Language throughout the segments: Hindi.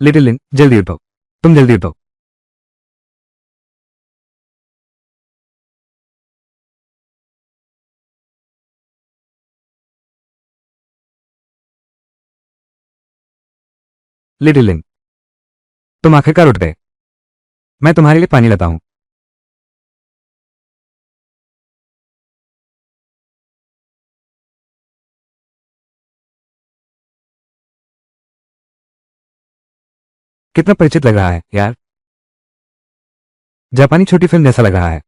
लिटिल लिन, जल्दी उठो। तुम जल्दी उठो। लिटिल लिन, तुम आखिरकार उठ गए। मैं तुम्हारे लिए पानी लाता हूं। कितना परिचित लग रहा है यार। जापानी छोटी फिल्म जैसा लग रहा है।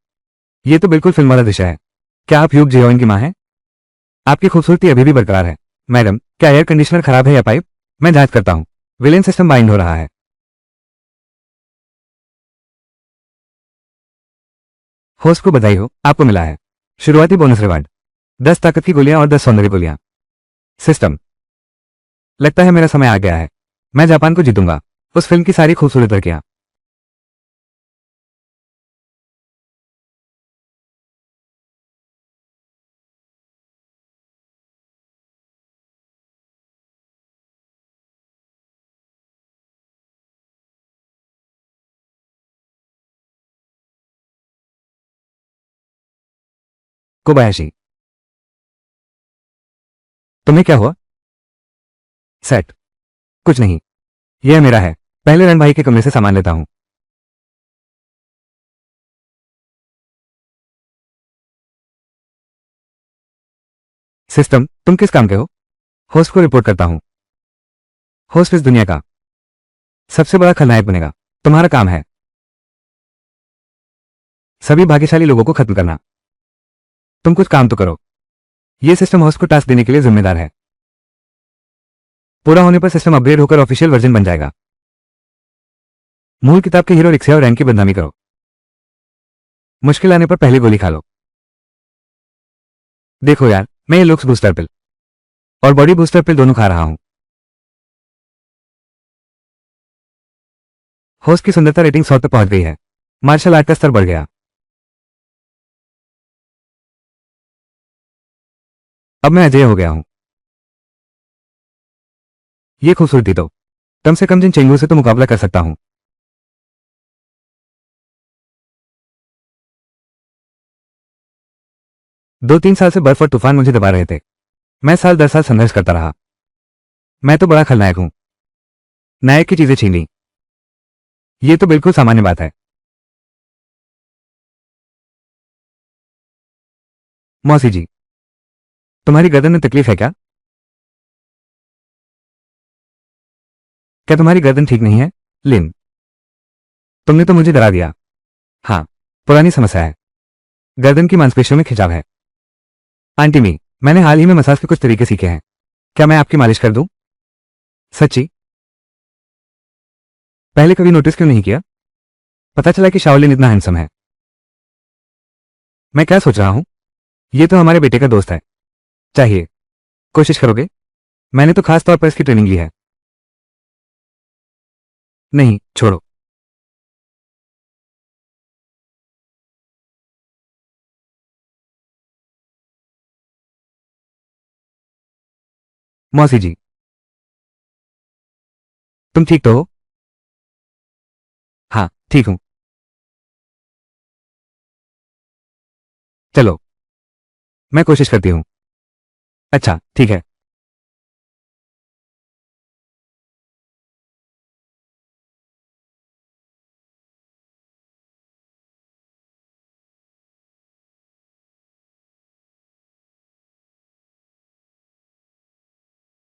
ये तो बिल्कुल फिल्म वाला दृश्य है। क्या आप ह्यूग जेओइन की मां हैं? आपकी खूबसूरती अभी भी बरकरार है। मैडम, क्या एयर कंडीशनर खराब है या पाइप? मैं जांच करता हूं। विलेन सिस्टम बाइंड हो रहा है। होस्ट को बधाई हो, आपको मिला है शुरुआती बोनस रिवार्ड। 10 ताकत की गोलियां और 10 सौंदर्य गोलियां। सिस्टम, लगता है मेरा समय आ गया है। मैं जापान को जीतूंगा। उस फिल्म की सारी खूबसूरत लड़कियां। कोबायाशी, तुम्हें क्या हुआ? सेट, कुछ नहीं। यह मेरा है। पहले रण भाई के कमरे से सामान लेता हूं। सिस्टम, तुम किस काम के हो? होस्ट को रिपोर्ट करता हूं। होस्ट इस दुनिया का सबसे बड़ा खलनायक बनेगा। तुम्हारा काम है सभी भाग्यशाली लोगों को खत्म करना। तुम कुछ काम तो करो। यह सिस्टम होस्ट को टास्क देने के लिए जिम्मेदार है। पूरा होने पर सिस्टम अपग्रेड होकर ऑफिशियल वर्जन बन जाएगा। मूल किताब के हीरो रिक्शा और रैंक की बदनामी करो। मुश्किल आने पर पहली गोली खा लो। देखो यार, मैं ये लुक्स बूस्टर पिल और बॉडी बूस्टर पिल दोनों खा रहा हूं। होस्ट की सुंदरता रेटिंग 100 तक पहुंच गई है। मार्शल आर्ट का स्तर बढ़ गया। अब मैं अजय हो गया हूं। ये खूबसूरती तो कम से कम जिन चेंगू से तो मुकाबला कर सकता हूं। 2-3 साल से बर्फ और तूफान मुझे दबा रहे थे। मैं साल दर साल संघर्ष करता रहा। मैं तो बड़ा खलनायक हूं। नायक की चीजें छीन ली। ये तो बिल्कुल सामान्य बात है। मौसी जी, तुम्हारी गर्दन में तकलीफ है क्या? क्या तुम्हारी गर्दन ठीक नहीं है? लिन, तुमने तो मुझे डरा दिया। हाँ, पुरानी समस्या है। गर्दन की मांसपेशियों में खिंचाव है। आंटी मी, मैंने हाल ही में मसाज के कुछ तरीके सीखे हैं। क्या मैं आपकी मालिश कर दूं? सच्ची? पहले कभी नोटिस क्यों नहीं किया? पता चला कि शाओलिन इतना हैंडसम है। मैं क्या सोच रहा हूं? ये तो हमारे बेटे का दोस्त है। चाहिए। कोशिश करोगे? मैंने तो खास तौर पर इसकी ट्रेनिंग ली है। नहीं, छोड़ो। मौसी जी, तुम ठीक तो हो? हाँ, ठीक हूं। चलो, मैं कोशिश करती हूं। अच्छा, ठीक है।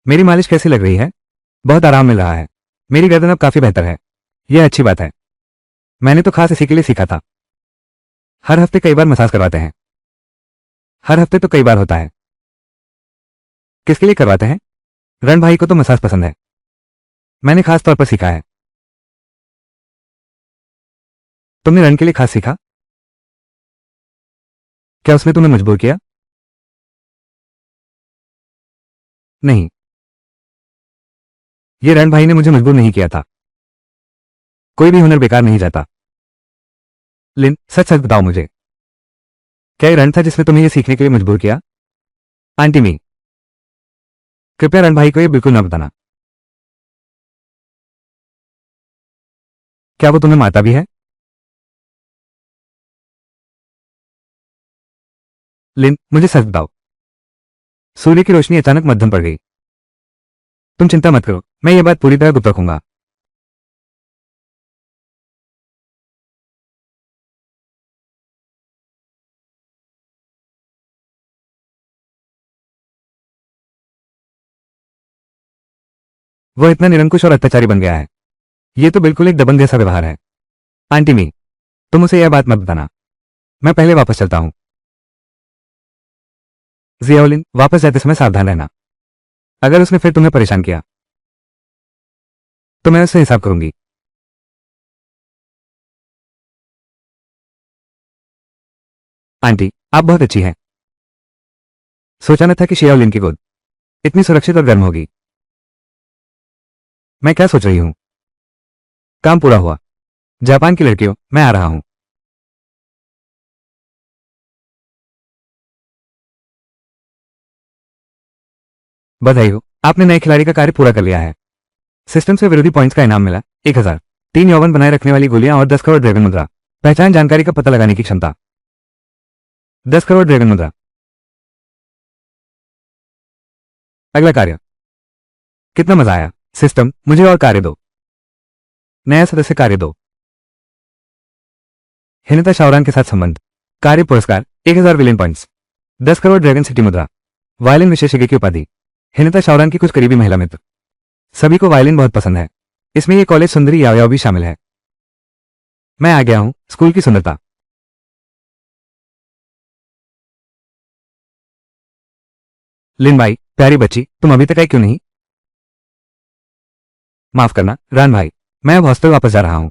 मेरी मालिश कैसी लग रही है? बहुत आराम मिल रहा है। मेरी गर्दन अब काफी बेहतर है। यह अच्छी बात है। मैंने तो खास इसी के लिए सीखा था। हर हफ्ते कई बार मसाज करवाते हैं। हर हफ्ते तो कई बार होता है। किसके लिए करवाते हैं? रण भाई को तो मसाज पसंद है। मैंने खास तौर पर सीखा है। तुमने रण के लिए खास सीखा? क्या उसने तुम्हें मजबूर किया? नहीं, ये रण भाई ने मुझे मजबूर नहीं किया था। कोई भी हुनर बेकार नहीं जाता। लिन, सच सच बताओ मुझे, क्या ये रण था जिसने तुम्हें ये सीखने के लिए मजबूर किया? आंटी मी, कृपया रण भाई को ये बिल्कुल न बताना। क्या वो तुम्हें मारता भी है? लिन, मुझे सच बताओ। सूर्य की रोशनी अचानक मध्यम पड़ गई। तुम चिंता मत करो, मैं ये बात पूरी तरह गुप्त रखूंगा। वो इतना निरंकुश और अत्याचारी बन गया है। ये तो बिल्कुल एक दबंग जैसा व्यवहार है। आंटी मी, तुम उसे यह बात मत बताना। मैं पहले वापस चलता हूं। जियाउलिन, वापस जाते समय सावधान रहना। अगर उसने फिर तुम्हें परेशान किया तो मैं उससे हिसाब करूंगी। आंटी, आप बहुत अच्छी हैं। सोचा न था कि शियाओलिन की गोद इतनी सुरक्षित और गर्म होगी। मैं क्या सोच रही हूं? काम पूरा हुआ। जापान की लड़कियों, मैं आ रहा हूं। बधाई हो, आपने नए खिलाड़ी का कार्य पूरा कर लिया है। सिस्टम से विरोधी पॉइंट्स का इनाम मिला 1000। 3 यौवन बनाए रखने वाली गोलियां और 10 करोड़ ड्रैगन मुद्रा। पहचान जानकारी का पता लगाने की क्षमता 10 करोड़ ड्रैगन मुद्रा। अगला कार्य। कितना मजा आया। सिस्टम, मुझे और कार्य दो। नया सदस्य कार्य दो। हिनिता शाओरान के साथ संबंध। कार्य पुरस्कार 1000 विलियन पॉइंट्स। 10 करोड़ ड्रैगन सिटी मुद्रा। वायलिन विशेषज्ञ की उपाधि। हिनिता शाओरान की कुछ करीबी महिला मित्र। सभी को वायलिन बहुत पसंद है। इसमें ये कॉलेज सुंदरी याओ याओ भी शामिल है। मैं आ गया हूं, स्कूल की सुंदरता। लिन भाई, प्यारी बच्ची, तुम अभी तक आई क्यों नहीं? माफ करना, रान भाई। मैं अब हॉस्टल वापस जा रहा हूं।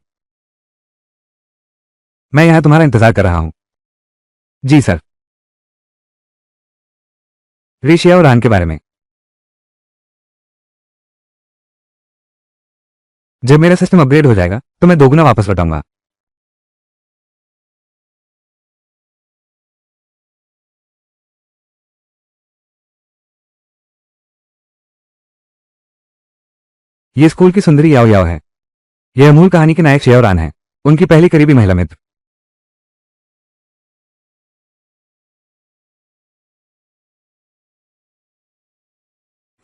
मैं यहां तुम्हारा इंतजार कर रहा हूं। जी सर। ऋषिया और रान के बारे में। जब मेरा सिस्टम अपग्रेड हो जाएगा तो मैं दोगुना वापस लौटाऊंगा। ये स्कूल की सुंदरी याओ याओ है। यह मूल कहानी के नायक शियाओ रान है, उनकी पहली करीबी महिला मित्र।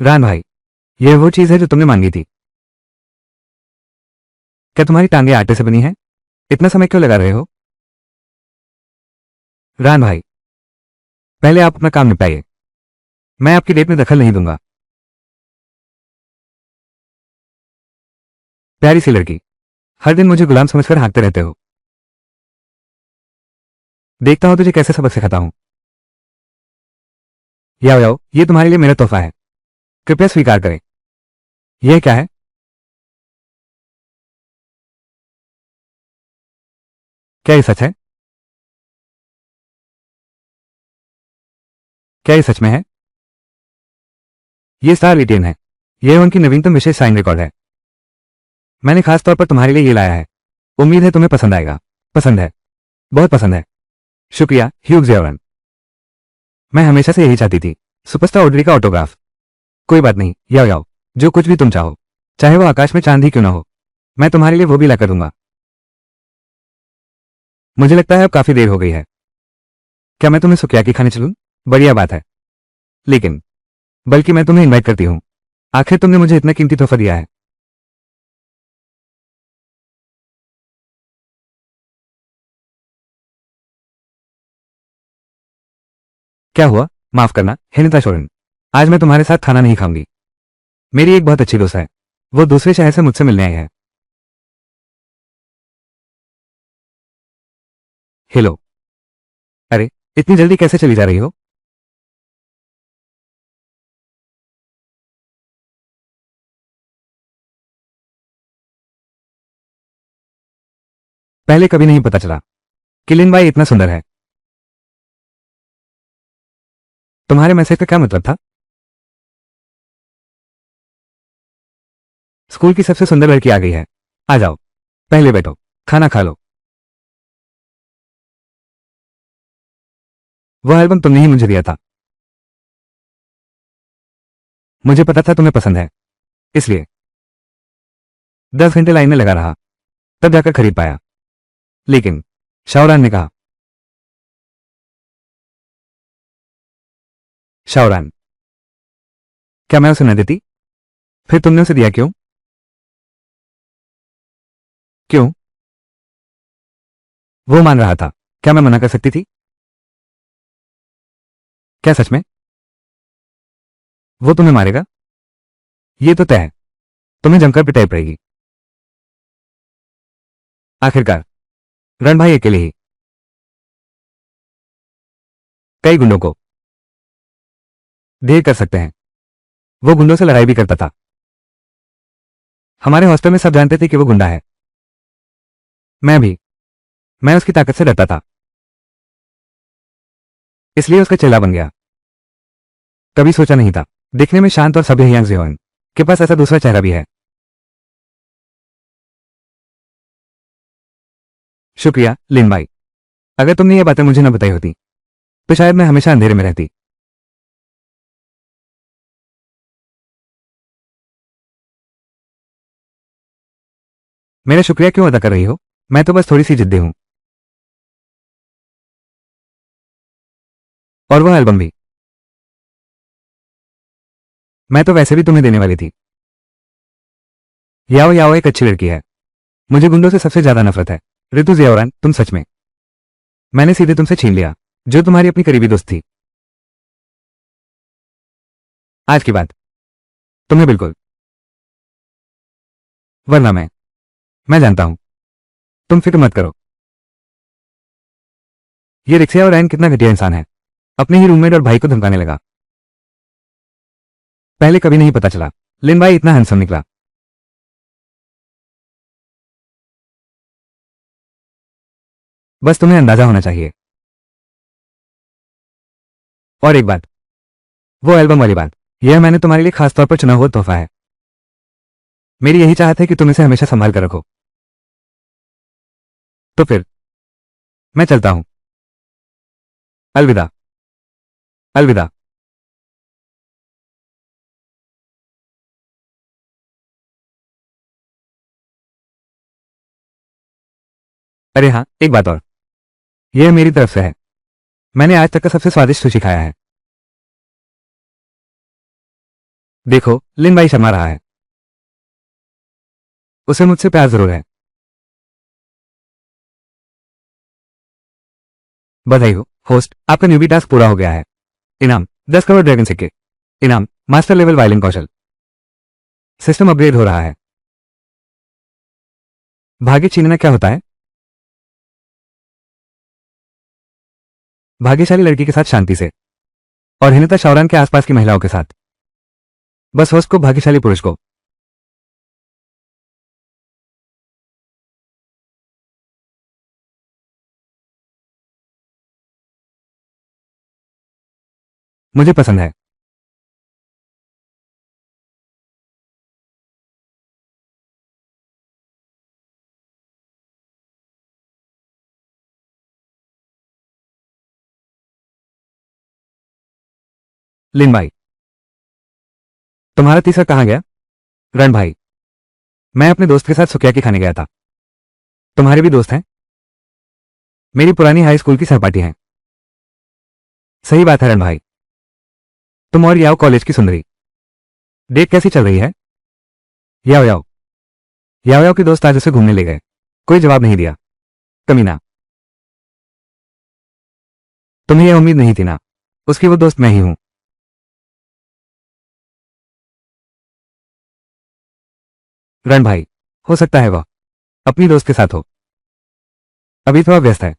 रान भाई, यह वो चीज है जो तुमने मांगी थी। क्या तुम्हारी टांगे आटे से बनी है? इतना समय क्यों लगा रहे हो? रान भाई, पहले आप अपना काम निपटाइए। मैं आपकी डेट में दखल नहीं दूंगा। प्यारी सी लड़की, हर दिन मुझे गुलाम समझकर हाँकते रहते हो। देखता हूं तुझे कैसे सबक सिखाता हूं। याओ याओ, ये तुम्हारे लिए मेरा तोहफा है। कृपया स्वीकार करें। यह क्या है? क्या ये सच है? क्या ये सच में है? ये स्टार रिटेन है। यह उनकी नवीनतम विशेष साइन रिकॉर्ड है। मैंने खास तौर पर तुम्हारे लिए ये लाया है। उम्मीद है तुम्हें पसंद आएगा। पसंद है, बहुत पसंद है। शुक्रिया ह्यूग जेवरन। मैं हमेशा से यही चाहती थी, सुपरस्टार ऑड्री का ऑटोग्राफ। कोई बात नहीं, याओ याओ, जो कुछ भी तुम चाहो, चाहे वो आकाश में चांद ही क्यों ना हो, मैं तुम्हारे लिए वो भी लाकर दूंगा। मुझे लगता है अब काफी देर हो गई है। क्या मैं तुम्हें सुकियाकी खाने चलूं? बढ़िया बात है। लेकिन बल्कि मैं तुम्हें इनवाइट करती हूं। आखिर तुमने मुझे इतना कीमती तोहफा दिया है। क्या हुआ? माफ करना, हिनिता शोरन। आज मैं तुम्हारे साथ खाना नहीं खाऊंगी। मेरी एक बहुत अच्छी दोस्त है, वो दूसरे शहर से मुझसे मिलने आई है। हेलो। अरे, इतनी जल्दी कैसे चली जा रही हो? पहले कभी नहीं पता चला कि लिन बाई इतना सुंदर है। तुम्हारे मैसेज का क्या मतलब था? स्कूल की सबसे सुंदर लड़की आ गई है। आ जाओ, पहले बैठो, खाना खा लो। वह एल्बम तुमने ही मुझे दिया था। मुझे पता था तुम्हें पसंद है, इसलिए 10 घंटे लाइन में लगा रहा। तब जाकर खरीद पाया। लेकिन शाओरान ने कहा। शाओरान, क्या मैं उसे न देती? फिर तुमने उसे दिया क्यों? क्यों? वो मान रहा था, क्या मैं मना कर सकती थी? क्या सच में? वो तुम्हें मारेगा? ये तो तय है, तुम्हें जमकर पिटाई पड़ेगी। आखिरकार रण भाई अकेले ही कई गुंडों को ढेर कर सकते हैं। वो गुंडों से लड़ाई भी करता था। हमारे हॉस्टल में सब जानते थे कि वो गुंडा है। मैं भी। मैं उसकी ताकत से डरता था, इसलिए उसका चेला बन गया। कभी सोचा नहीं था, दिखने में शांत और सभ्य यांग जियोन के पास ऐसा दूसरा चेहरा भी है। शुक्रिया लिन भाई। अगर तुमने ये बातें मुझे न बताई होती तो शायद मैं हमेशा अंधेरे में रहती। मेरा शुक्रिया क्यों अदा कर रही हो? मैं तो बस थोड़ी सी जिद्दी हूं। और वह एल्बम भी मैं तो वैसे भी तुम्हें देने वाली थी। याओ याओ एक अच्छी लड़की है। मुझे गुंडों से सबसे ज्यादा नफरत है। ऋतु जियावरान, तुम सच में। मैंने सीधे तुमसे छीन लिया, जो तुम्हारी अपनी करीबी दोस्त थी। आज की बात तुम्हें बिल्कुल। वरना मैं जानता हूं। तुम फिक्र मत करो। ये रिक्सिया और रैन कितना घटिया इंसान है। अपने ही रूममेट और भाई को धमकाने लगा। पहले कभी नहीं पता चला लिन भाई इतना हैंडसम निकला। बस तुम्हें अंदाजा होना चाहिए। और एक बात, वो एल्बम वाली बात, यह मैंने तुम्हारे लिए खास तौर पर चुना हुआ तोहफा है। मेरी यही चाहत है कि तुम इसे हमेशा संभाल कर रखो। तो फिर मैं चलता हूं। अलविदा। अलविदा। अरे हाँ, एक बात और। यह मेरी तरफ से है। मैंने आज तक का सबसे स्वादिष्ट सुशी खाया है। देखो लिन भाई शर्मा रहा है। उसे मुझसे प्यार जरूर है। बधाई हो होस्ट, आपका न्यूबी टास्क पूरा हो गया है। इनाम 10 करोड़ ड्रैगन सिक्के। इनाम मास्टर लेवल वायलिन कौशल। सिस्टम अपग्रेड हो रहा है। भाग्य छीनना क्या होता है? भाग्यशाली लड़की के साथ शांति से और हिनता शाओरान के आसपास की महिलाओं के साथ। बस होस्ट को भाग्यशाली पुरुष को। मुझे पसंद है। लिन भाई, तुम्हारा तीसरा कहां गया? रण भाई, मैं अपने दोस्त के साथ सुकियाकी खाने गया था। तुम्हारे भी दोस्त हैं? मेरी पुरानी हाई स्कूल की सहपाठी हैं। सही बात है रण भाई। तुम और याओ कॉलेज की सुंदरी। डेट कैसी चल रही है? याओ याओ। याओ याओ के दोस्त आज उसे घूमने ले गए। कोई जवाब नहीं दिया। कमीना। तुम्हें यह उम्मीद नहीं थी ना? उसकी वो दोस्त मैं ही हूं। रण भाई, हो सकता है वह अपनी दोस्त के साथ हो। अभी थोड़ा व्यस्त है,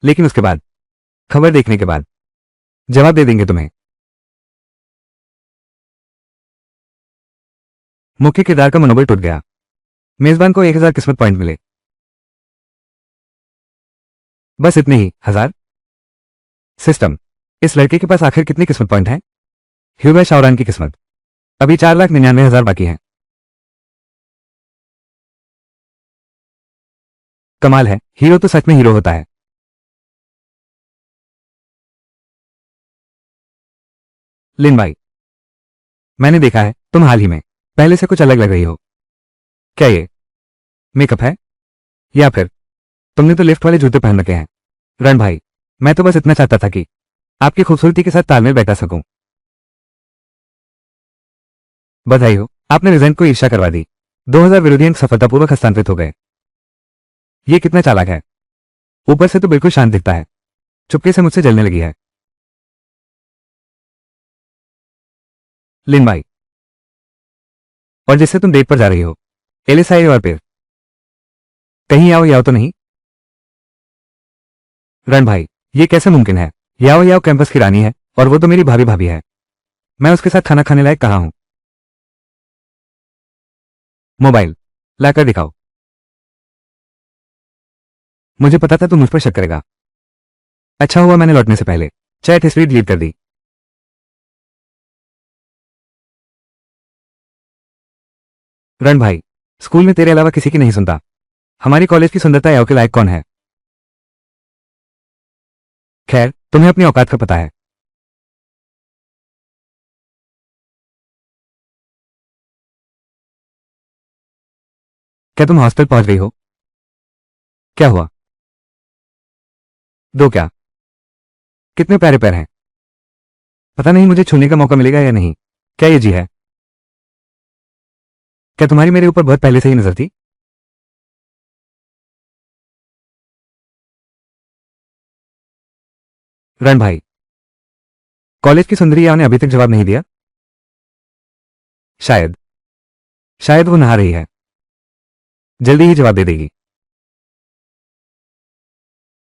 लेकिन उसके बाद खबर देखने के बाद जवाब दे देंगे तुम्हें। मुख्य किरदार का मनोबल टूट गया। मेजबान को 1000 किस्मत पॉइंट मिले। बस इतने ही 1000। सिस्टम, इस लड़के के पास आखिर कितनी किस्मत पॉइंट हैं? ह्यूबे शाओरान की किस्मत अभी 4,99,000 बाकी है। कमाल है, हीरो तो सच में हीरो होता है। लिन भाई, मैंने देखा है तुम हाल ही में पहले से कुछ अलग लग रही हो। क्या ये मेकअप है? या फिर तुमने तो लिफ्ट वाले जूते पहन रखे हैं। रण भाई, मैं तो बस इतना चाहता था कि आपकी खूबसूरती के साथ तालमेल बैठा सकूं। बधाई हो, आपने रिजल्ट को ईर्ष्या करवा दी। 2000 विरोधी अंक सफलतापूर्वक हस्तांतरित हो गए। ये कितना चालाक है। ऊपर से तो बिल्कुल शांत दिखता है, चुपके से मुझसे जलने लगी है। लिन भाई, और जिससे तुम डेट पर जा रही हो, एलिसाई और फिर कहीं याओ याओ तो नहीं? रण भाई, ये कैसे मुमकिन है? याओ याओ कैंपस की रानी है और वो तो मेरी भाभी भाभी है। मैं उसके साथ खाना खाने लायक कहाँ हूं? मोबाइल लाकर दिखाओ। मुझे पता था तुम मुझ पर शक करेगा। अच्छा हुआ मैंने लौटने से पहले चैट हिस्ट्री डिलीट कर दी। रण भाई, स्कूल में तेरे अलावा किसी की नहीं सुनता। हमारी कॉलेज की सुंदरता याओ के लायक कौन है? खैर, तुम्हें अपनी औकात का पता है। क्या तुम हॉस्टल पहुंच गई हो? क्या हुआ? दो क्या? कितने प्यारे पैर हैं। पता नहीं मुझे छूने का मौका मिलेगा या नहीं। क्या ये जी है? क्या तुम्हारी मेरे ऊपर बहुत पहले से ही नजर थी? रण भाई, कॉलेज की सुंदरी याओ ने अभी तक जवाब नहीं दिया। शायद शायद वो नहा रही है, जल्दी ही जवाब दे देगी।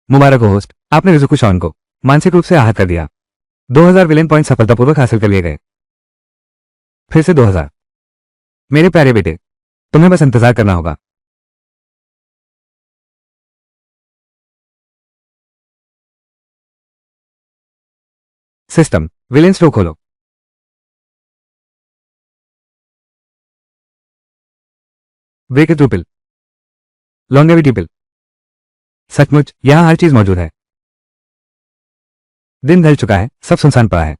मुबारक हो होस्ट, आपने रिजुकु शॉन को मानसिक रूप से आहत कर दिया। 2000 विलेन पॉइंट सफलतापूर्वक हासिल कर लिए गए। फिर से 2000। मेरे प्यारे बेटे, तुम्हें बस इंतजार करना होगा। सिस्टम विलेन स्ट्रोक खोलो। ब्रेक थ्रू पिल, लॉन्गेविटी पिल। सचमुच यहां हर चीज मौजूद है। दिन ढल चुका है, सब सुनसान पड़ा है।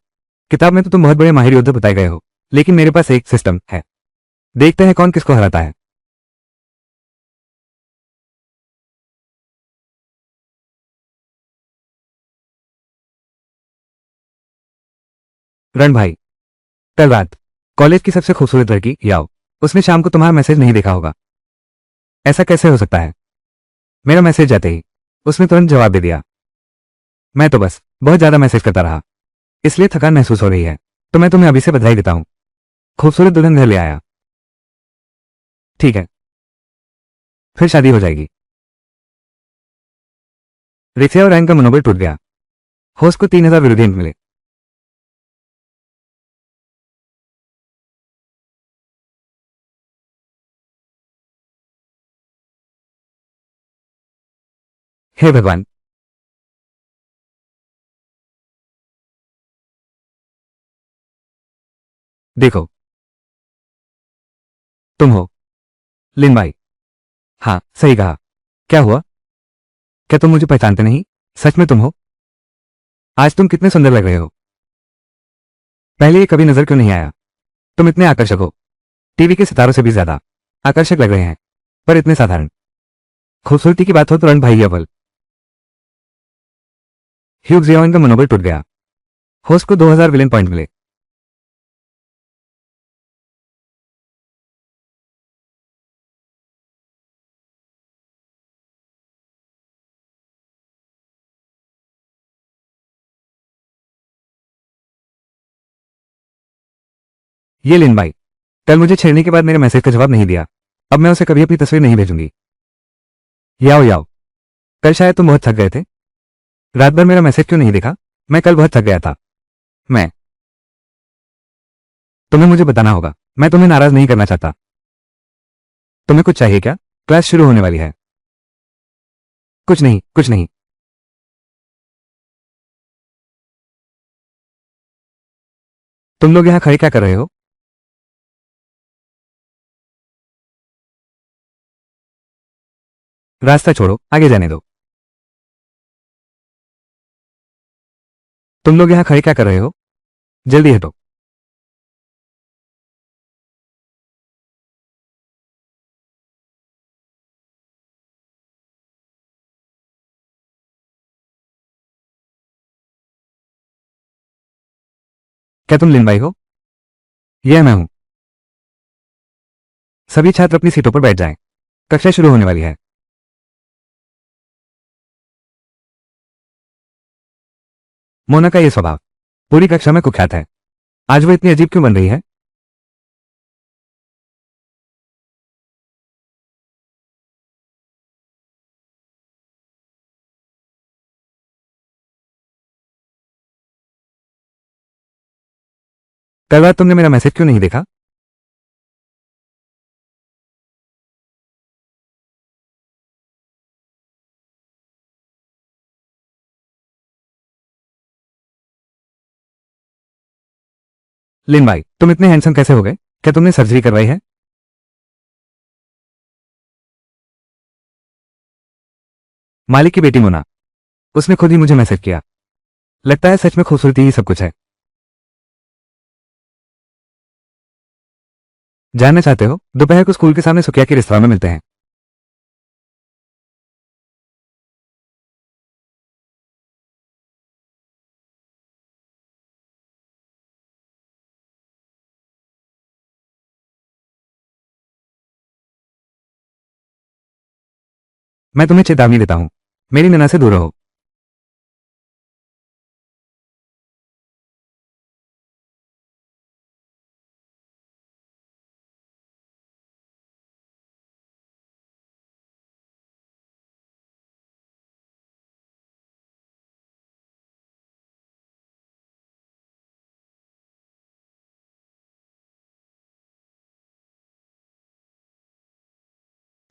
किताब में तो तुम बहुत बड़े माहिर योद्धा बताए गए हो, लेकिन मेरे पास एक सिस्टम है। देखते हैं कौन किसको हराता है। रण भाई, कल रात कॉलेज की सबसे खूबसूरत लड़की याओ, उसने शाम को तुम्हारा मैसेज नहीं देखा होगा। ऐसा कैसे हो सकता है? मेरा मैसेज जाते ही उसने तुरंत जवाब दे दिया। मैं तो बस बहुत ज्यादा मैसेज करता रहा, इसलिए थकान महसूस हो रही है। तो मैं तुम्हें अभी से बधाई देता हूं। खूबसूरत दुल्हन घर ले आया। ठीक है, फिर शादी हो जाएगी। रिक्सिया और रैन का मनोबल टूट गया। होस्ट को 3000 विरोधी अंक मिले। हे भगवान, देखो, तुम हो लिन भाई। हाँ, सही कहा। क्या हुआ? क्या तुम मुझे पहचानते नहीं? सच में तुम हो? आज तुम कितने सुंदर लग रहे हो। पहले ये कभी नजर क्यों नहीं आया? तुम इतने आकर्षक हो, टीवी के सितारों से भी ज्यादा आकर्षक लग रहे हैं, पर इतने साधारण। खूबसूरती की बात हो तो रण भाई अव्वल। ह्यूग जियाओन का मनोबल टूट गया। होस्ट को 2000 विलेन पॉइंट मिले। ये लिन भाई, कल मुझे छेड़ने के बाद मेरे मैसेज का जवाब नहीं दिया। अब मैं उसे कभी अपनी तस्वीर नहीं भेजूंगी। याओ याओ, कल शायद तुम बहुत थक गए थे। रात भर मेरा मैसेज क्यों नहीं देखा? मैं कल बहुत थक गया था। मैं तुम्हें मुझे बताना होगा। मैं तुम्हें नाराज नहीं करना चाहता। तुम्हें कुछ चाहिए क्या? क्लास शुरू होने वाली है। कुछ नहीं, कुछ नहीं। तुम लोग यहां खड़े क्या कर रहे हो? रास्ता छोड़ो, आगे जाने दो। तुम लोग यहां खड़े क्या कर रहे हो? जल्दी हटो। क्या तुम लिनबाई हो? यह मैं हूं। सभी छात्र अपनी सीटों पर बैठ जाएं। कक्षा शुरू होने वाली है। मोना का यह स्वभाव पूरी कक्षा में कुख्यात है। आज वो इतनी अजीब क्यों बन रही है? कल रात तुमने मेरा मैसेज क्यों नहीं देखा? लिनबाई, तुम इतने हैंडसम कैसे हो गए? क्या तुमने सर्जरी करवाई है? मालिक की बेटी मोना, उसने खुद ही मुझे मैसेज किया। लगता है सच में खूबसूरती ही सब कुछ है। जानना चाहते हो? दोपहर को स्कूल के सामने सुखिया के रेस्तरां में मिलते हैं। मैं तुम्हें चेतावनी देता हूं, मेरी नैना से दूर रहो।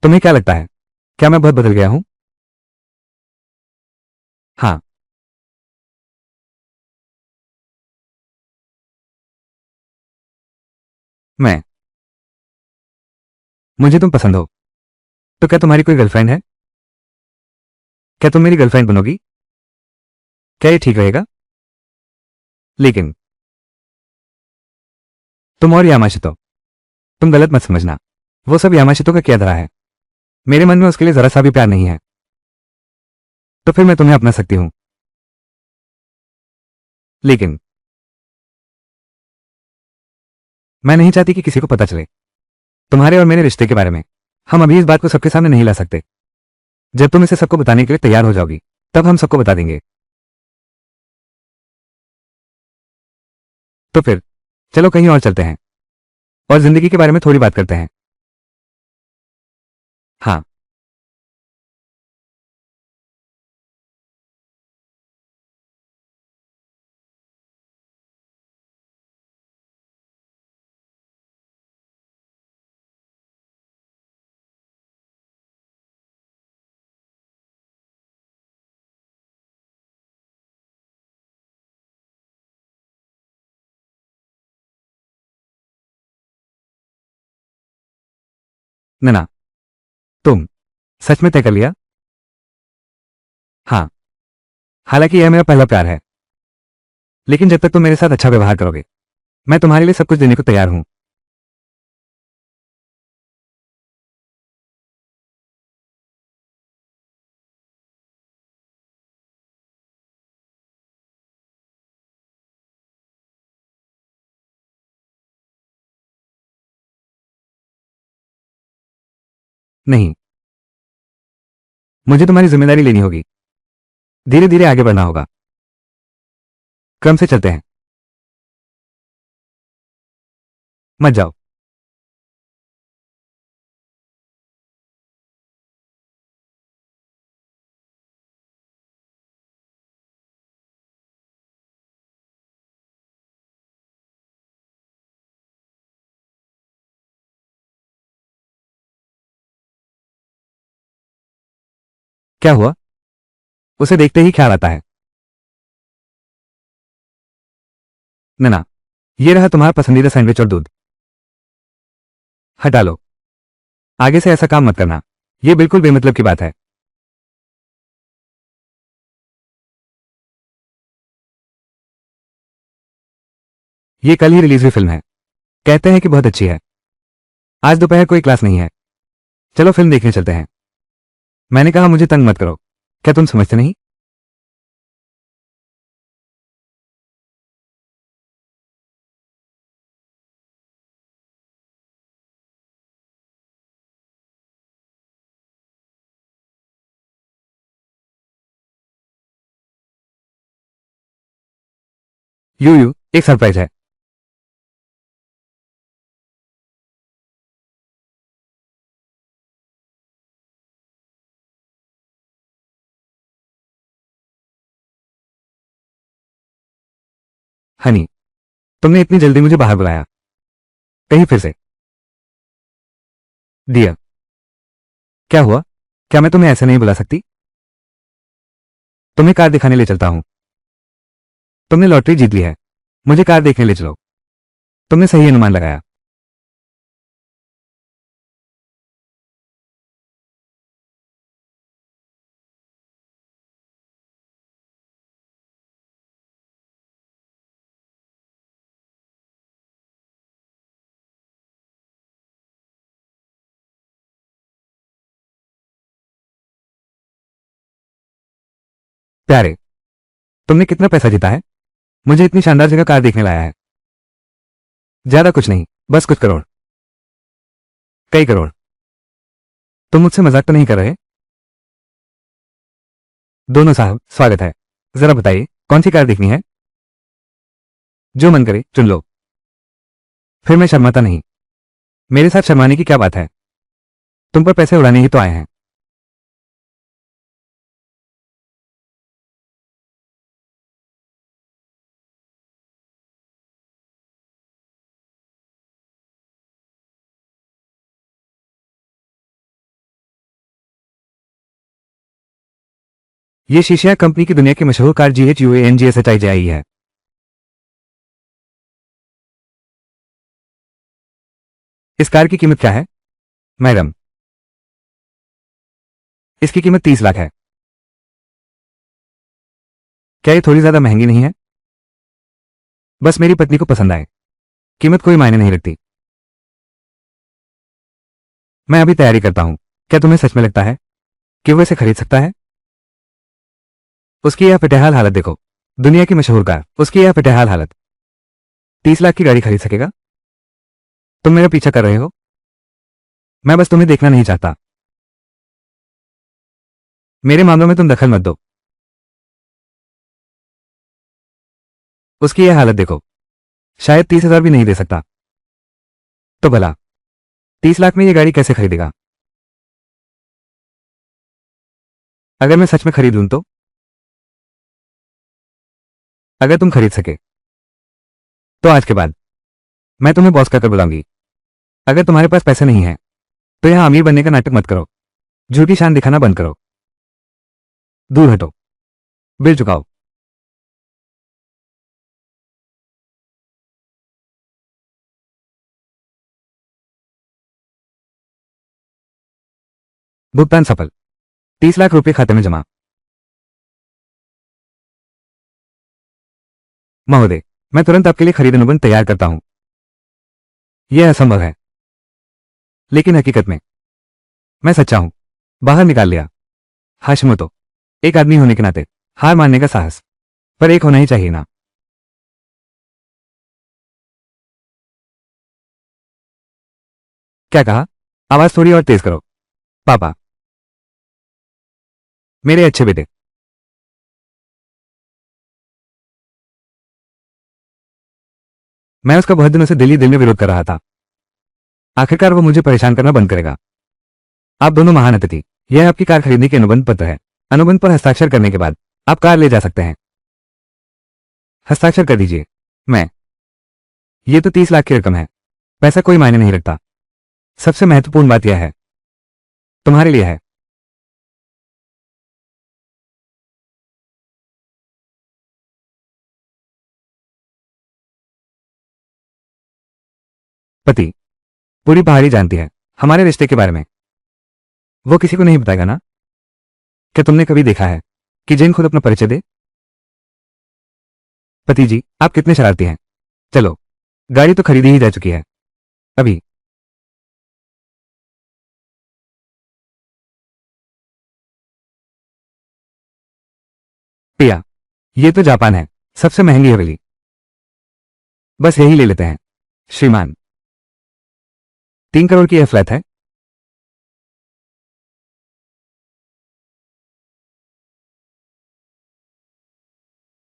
तुम्हें क्या लगता है, क्या मैं बहुत बदल गया हूं? हाँ। मैं मुझे तुम पसंद हो। तो क्या तुम्हारी कोई गर्लफ्रेंड है? क्या तुम मेरी गर्लफ्रेंड बनोगी? क्या ये ठीक रहेगा? लेकिन तुम और यामाशितो, तुम गलत मत समझना। वो सब यामाशितो का किया धरा है। मेरे मन में उसके लिए जरा सा भी प्यार नहीं है। तो फिर मैं तुम्हें अपना सकती हूं। लेकिन मैं नहीं चाहती कि किसी को पता चले तुम्हारे और मेरे रिश्ते के बारे में। हम अभी इस बात को सबके सामने नहीं ला सकते। जब तुम इसे सबको बताने के लिए तैयार हो जाओगी, तब हम सबको बता देंगे। तो फिर चलो कहीं और चलते हैं और जिंदगी के बारे में थोड़ी बात करते हैं। हाँ। नैना, तुम सच में तय कर लिया? हाँ। हालांकि यह मेरा पहला प्यार है, लेकिन जब तक तुम मेरे साथ अच्छा व्यवहार करोगे, मैं तुम्हारे लिए सब कुछ देने को तैयार हूं। नहीं, मुझे तुम्हारी जिम्मेदारी लेनी होगी। धीरे धीरे आगे बढ़ना होगा। क्रम से चलते हैं। मत जाओ। क्या हुआ? उसे देखते ही ख्याल आता है। नैना, ये रहा तुम्हारा पसंदीदा सैंडविच और दूध। हटा लो। आगे से ऐसा काम मत करना। ये बिल्कुल बेमतलब की बात है। ये कल ही रिलीज हुई फिल्म है। कहते हैं कि बहुत अच्छी है। आज दोपहर कोई क्लास नहीं है। चलो फिल्म देखने चलते हैं। मैंने कहा मुझे तंग मत करो। क्या तुम समझते नहीं? यू एक सरप्राइज है। हनी, तुमने इतनी जल्दी मुझे बाहर बुलाया? कहीं फिर से? डियर, क्या हुआ? क्या मैं तुम्हें ऐसे नहीं बुला सकती? तुम्हें कार दिखाने ले चलता हूं। तुमने लॉटरी जीत ली है, मुझे कार देखने ले चलो। तुमने सही अनुमान लगाया। प्यारे, तुमने कितना पैसा जीता है? मुझे इतनी शानदार जगह कार देखने लाया है। ज्यादा कुछ नहीं, बस कुछ करोड़। कई करोड़। तुम मुझसे मजाक तो नहीं कर रहे? दोनों साहब, स्वागत है। जरा बताइए, कौन सी कार देखनी है? जो मन करे चुन लो। फिर मैं शर्माता नहीं। मेरे साथ शर्माने की क्या बात है? तुम पर पैसे उड़ाने ही तो आए हैं। ये शीशिया कंपनी की दुनिया की मशहूर कार GHUANGSHIJI है। इस कार की कीमत क्या है? मैडम, इसकी कीमत 30 लाख है। क्या ये थोड़ी ज्यादा महंगी नहीं है? बस मेरी पत्नी को पसंद आए, कीमत कोई मायने नहीं रखती। मैं अभी तैयारी करता हूं। क्या तुम्हें सच में लगता है कि वो इसे खरीद सकता है? उसकी यह फटेहाल हालत देखो। दुनिया की मशहूर कार, उसकी यह फटेहाल हालत। 30 लाख की गाड़ी खरीद सकेगा? तुम मेरा पीछा कर रहे हो? मैं बस तुम्हें देखना नहीं चाहता। मेरे मामलों में तुम दखल मत दो। उसकी यह हालत देखो। शायद 30,000 भी नहीं दे सकता। तो भला 30 लाख में ये गाड़ी कैसे खरीदेगा? अगर मैं सच में खरीद लूं तो? अगर तुम खरीद सके तो आज के बाद मैं तुम्हें बॉस कहकर बुलाऊंगी। अगर तुम्हारे पास पैसे नहीं है तो यहां अमीर बनने का नाटक मत करो। झूठी शान दिखाना बंद करो। दूर हटो। बिल चुकाओ। भुगतान सफल। 30 लाख रुपए खाते में जमा। महोदय, मैं तुरंत आपके लिए खरीद अनुबंध तैयार करता हूं। यह असंभव है, लेकिन हकीकत में मैं सच्चा हूं। बाहर निकाल लिया। हाशिमोतो, एक आदमी होने के नाते हार मानने का साहस, पर एक होना ही चाहिए ना? क्या कहा? आवाज थोड़ी और तेज करो। पापा, मेरे अच्छे बेटे। मैं उसका बहुत दिनों से दिल ही दिल में विरोध कर रहा था। आखिरकार वो मुझे परेशान करना बंद करेगा। आप दोनों महान अतिथि, यह आपकी कार खरीदने के अनुबंध पत्र है। अनुबंध पर हस्ताक्षर करने के बाद आप कार ले जा सकते हैं। हस्ताक्षर कर दीजिए। मैं ये तो 30 लाख की रकम है। पैसा कोई मायने नहीं रखता। सबसे महत्वपूर्ण बात यह है, तुम्हारे लिए है। पति, पूरी पहाड़ी जानती है हमारे रिश्ते के बारे में। वो किसी को नहीं बताएगा ना? क्या तुमने कभी देखा है कि जिन खुद अपना परिचय दे? पति जी, आप कितने शरारती हैं। चलो, गाड़ी तो खरीदी ही जा चुकी है। अभी पिया, ये तो जापान है, सबसे महंगी हवेली। बस यही ले लेते हैं। श्रीमान, 3 करोड़ की यह फ्लैट है।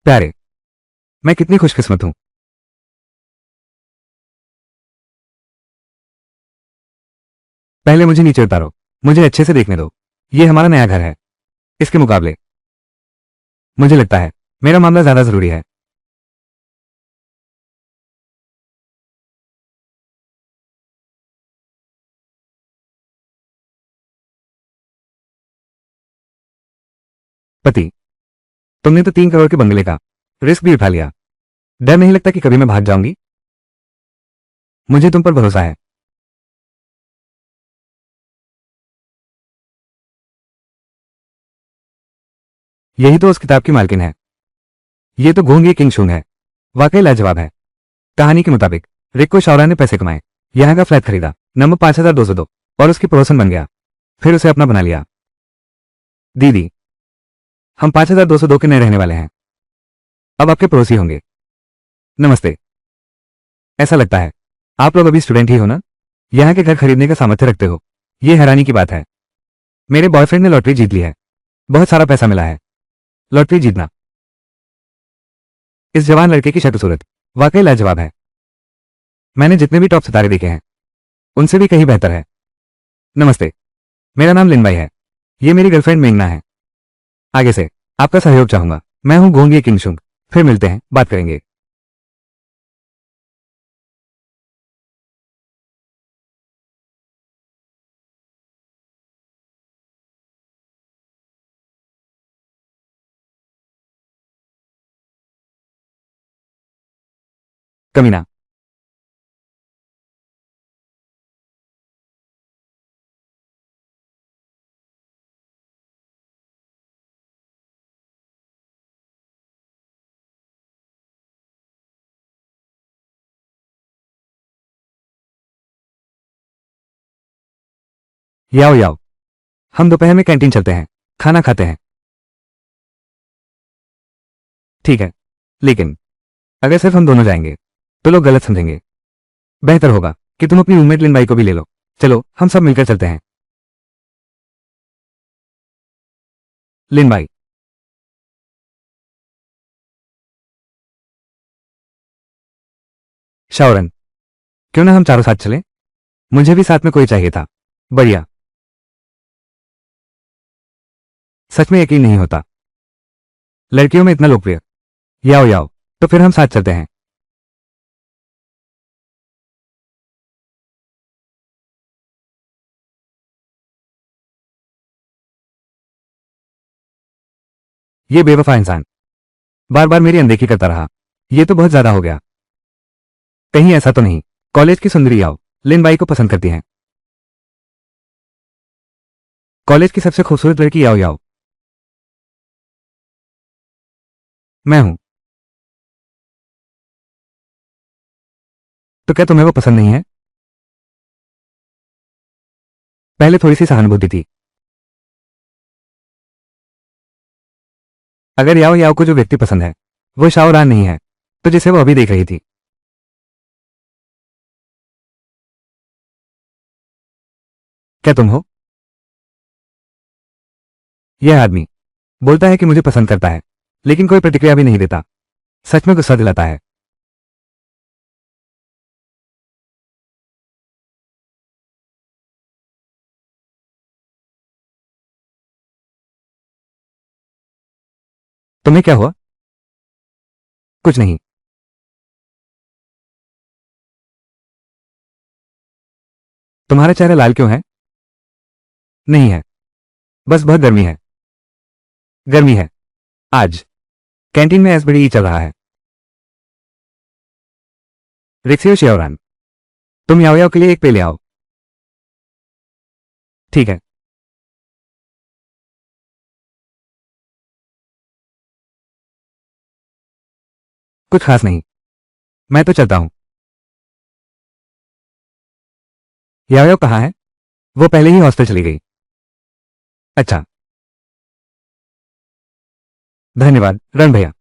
प्यारे, मैं कितनी खुशकिस्मत हूं। पहले मुझे नीचे उतारो, मुझे अच्छे से देखने दो। ये हमारा नया घर है। इसके मुकाबले मुझे लगता है मेरा मामला ज्यादा जरूरी है। पति, तुमने तो 3 करोड़ के बंगले का रिस्क भी उठा लिया। डर नहीं लगता कि कभी मैं भाग जाऊंगी? मुझे तुम पर भरोसा है। यही तो उस किताब की मालकिन है। ये तो घोंगी किंग शुंग है। वाकई लाजवाब है। कहानी के मुताबिक रिक को शाओरा ने पैसे कमाए, यहाँ का फ्लैट खरीदा, नंबर 5202, और उसकी पड़ोसन बन गया। फिर उसे अपना बना लिया। दीदी, हम 5202 के नए रहने वाले हैं। अब आपके पड़ोसी होंगे। नमस्ते। ऐसा लगता है आप लोग अभी स्टूडेंट ही हो ना? यहाँ के घर खरीदने का सामर्थ्य रखते हो। ये हैरानी की बात है। मेरे बॉयफ्रेंड ने लॉटरी जीत ली है। बहुत सारा पैसा मिला है। लॉटरी जीतना। इस जवान लड़के की शक्ल सूरत वाकई लाजवाब है। मैंने जितने भी टॉप सितारे देखे हैं उनसे भी कहीं बेहतर है। नमस्ते, मेरा नाम लिनबाई है। ये मेरी गर्लफ्रेंड मेंगना है। आगे से आपका सहयोग चाहूंगा। मैं हूं गोंगी किंगशुंग। फिर मिलते हैं, बात करेंगे। कमीना। याओ याओ, हम दोपहर में कैंटीन चलते हैं, खाना खाते हैं। ठीक है, लेकिन अगर सिर्फ हम दोनों जाएंगे तो लोग गलत समझेंगे। बेहतर होगा कि तुम अपनी रूममेट लिनबाई को भी ले लो। चलो, हम सब मिलकर चलते हैं। लिनबाई। शाओरन, क्यों ना हम चारों साथ चलें? मुझे भी साथ में कोई चाहिए था। बढ़िया। सच में यकीन नहीं होता, लड़कियों में इतना लोकप्रिय। याओ याओ, तो फिर हम साथ चलते हैं। ये बेवफा इंसान बार बार मेरी अनदेखी करता रहा। ये तो बहुत ज्यादा हो गया। कहीं ऐसा तो नहीं कॉलेज की सुंदरी याओ लिनबाई को पसंद करती हैं? कॉलेज की सबसे खूबसूरत लड़की याओ याओ मैं हूं। तो क्या तुम्हें वो पसंद नहीं है? पहले थोड़ी सी सहानुभूति थी। अगर याओ याओ को जो व्यक्ति पसंद है वो शाओरान नहीं है, तो जिसे वो अभी देख रही थी। क्या तुम हो? यह आदमी बोलता है कि मुझे पसंद करता है, लेकिन कोई प्रतिक्रिया भी नहीं देता। सच में गुस्सा दिलाता है। तुम्हें क्या हुआ? कुछ नहीं। तुम्हारा चेहरा लाल क्यों है? नहीं है, बस बहुत गर्मी है। गर्मी है। आज कैंटीन में एसबीडी चल रहा है। रिक्सियो श्योरान, तुम याओ याओ के लिए एक पे ले आओ। ठीक है। कुछ खास नहीं, मैं तो चलता हूं। याओ याओ कहाँ है? वो पहले ही हॉस्टल चली गई। अच्छा, धन्यवाद रण भैया।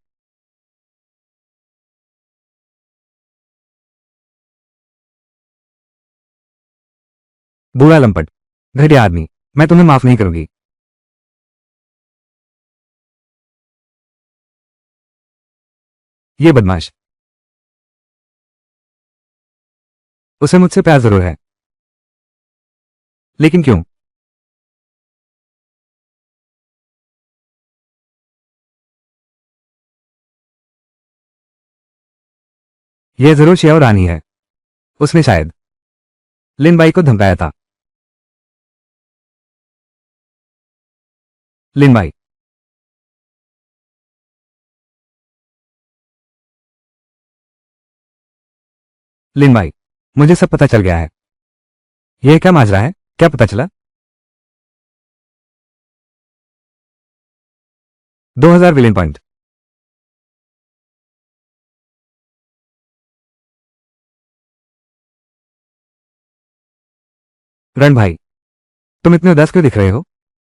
बूढ़ा लंपट, घटिया आदमी, मैं तुम्हें माफ नहीं करूंगी। ये बदमाश, उसे मुझसे प्यार जरूर है, लेकिन क्यों? यह जरूर शियाओ रानी है। उसने शायद लिन बाई को धमकाया था। लिन बाई, लिन बाई, मुझे सब पता चल गया है। यह क्या माजरा है? क्या पता चला? 2000 विलियन पॉइंट। रण भाई, तुम इतने उदास क्यों दिख रहे हो?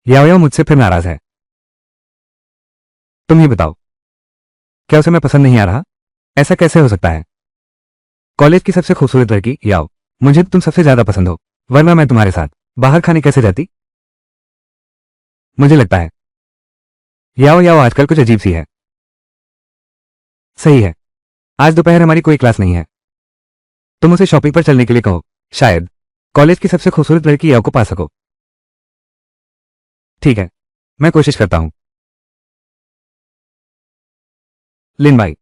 याओ याओ मुझसे फिर नाराज है। तुम ही बताओ, क्या उसे मैं पसंद नहीं आ रहा? ऐसा कैसे हो सकता है? कॉलेज की सबसे खूबसूरत लड़की याओ, मुझे तुम सबसे ज्यादा पसंद हो, वरना मैं तुम्हारे साथ बाहर खाने कैसे जाती? मुझे लगता है याओ याओ आजकल कुछ अजीब सी है। सही है, आज दोपहर हमारी कोई क्लास नहीं है। तुम उसे शॉपिंग पर चलने के लिए कहो, शायद कॉलेज की सबसे खूबसूरत लड़की याओ को पा सको। ठीक है, मैं कोशिश करता हूं। लिन भाई,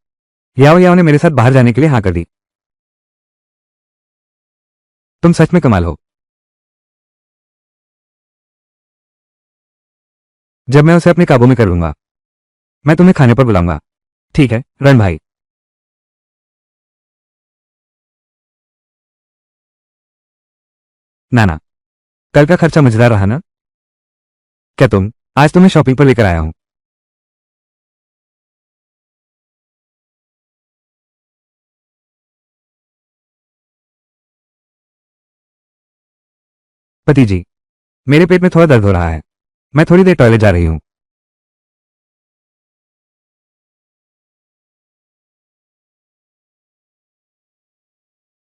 याओ याओ ने मेरे साथ बाहर जाने के लिए हाँ कर दी। तुम सच में कमाल हो। जब मैं उसे अपने काबू में कर लूंगा, मैं तुम्हें खाने पर बुलाऊंगा। ठीक है रण भाई। नाना, कल का खर्चा मजेदार रहा ना? क्या तुम आज तुम्हें शॉपिंग पर लेकर आया हूं? पति जी, मेरे पेट में थोड़ा दर्द हो रहा है, मैं थोड़ी देर टॉयलेट जा रही हूं।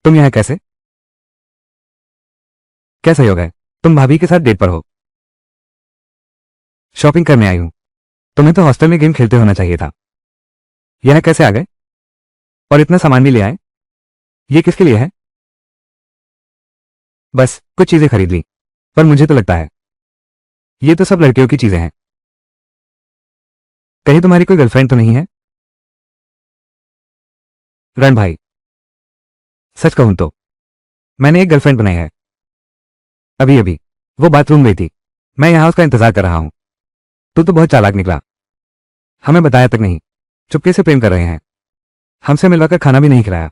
तुम यहां कैसे? क्या सहयोग है? तुम भाभी के साथ डेट पर हो? शॉपिंग करने आई हूं। तुम्हें तो हॉस्टल में गेम खेलते होना चाहिए था। यहां कैसे आ गए? और इतना सामान भी ले आए? ये किसके लिए है? बस कुछ चीजें खरीद ली, पर मुझे तो लगता है ये तो सब लड़कियों की चीजें हैं। कहीं तुम्हारी कोई गर्लफ्रेंड तो नहीं है? रण भाई, सच कहूं तो मैंने एक गर्लफ्रेंड बनाई है, अभी अभी। वो बाथरूम गई थी, मैं यहां उसका इंतजार कर रहा हूं। तू तो बहुत चालाक निकला, हमें बताया तक नहीं। चुपके से प्रेम कर रहे हैं, हमसे मिलवाकर खाना भी नहीं खिलाया।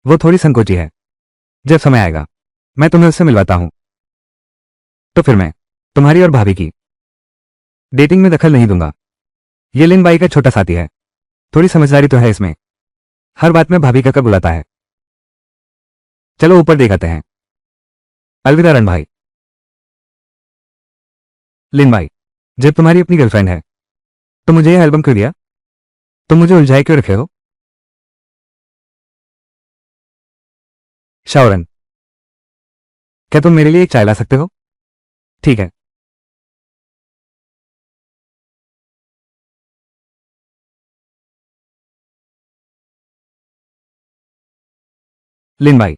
वो थोड़ी संकोची है, जब समय आएगा मैं तुम्हें उससे मिलवाता हूं। तो फिर मैं तुम्हारी और भाभी की डेटिंग में दखल नहीं दूंगा। ये लिन बाई का छोटा साथी है, थोड़ी समझदारी तो है इसमें। हर बात में भाभी का बुलाता है। चलो ऊपर देखाते हैं। अलविदा रण भाई। लिन भाई, जब तुम्हारी अपनी गर्लफ्रेंड है तो मुझे यह एल्बम क्यों दिया? तुम मुझे उलझाए क्यों रखे हो? शाओरन, क्या तुम मेरे लिए एक चाय ला सकते हो? ठीक है। लिन भाई,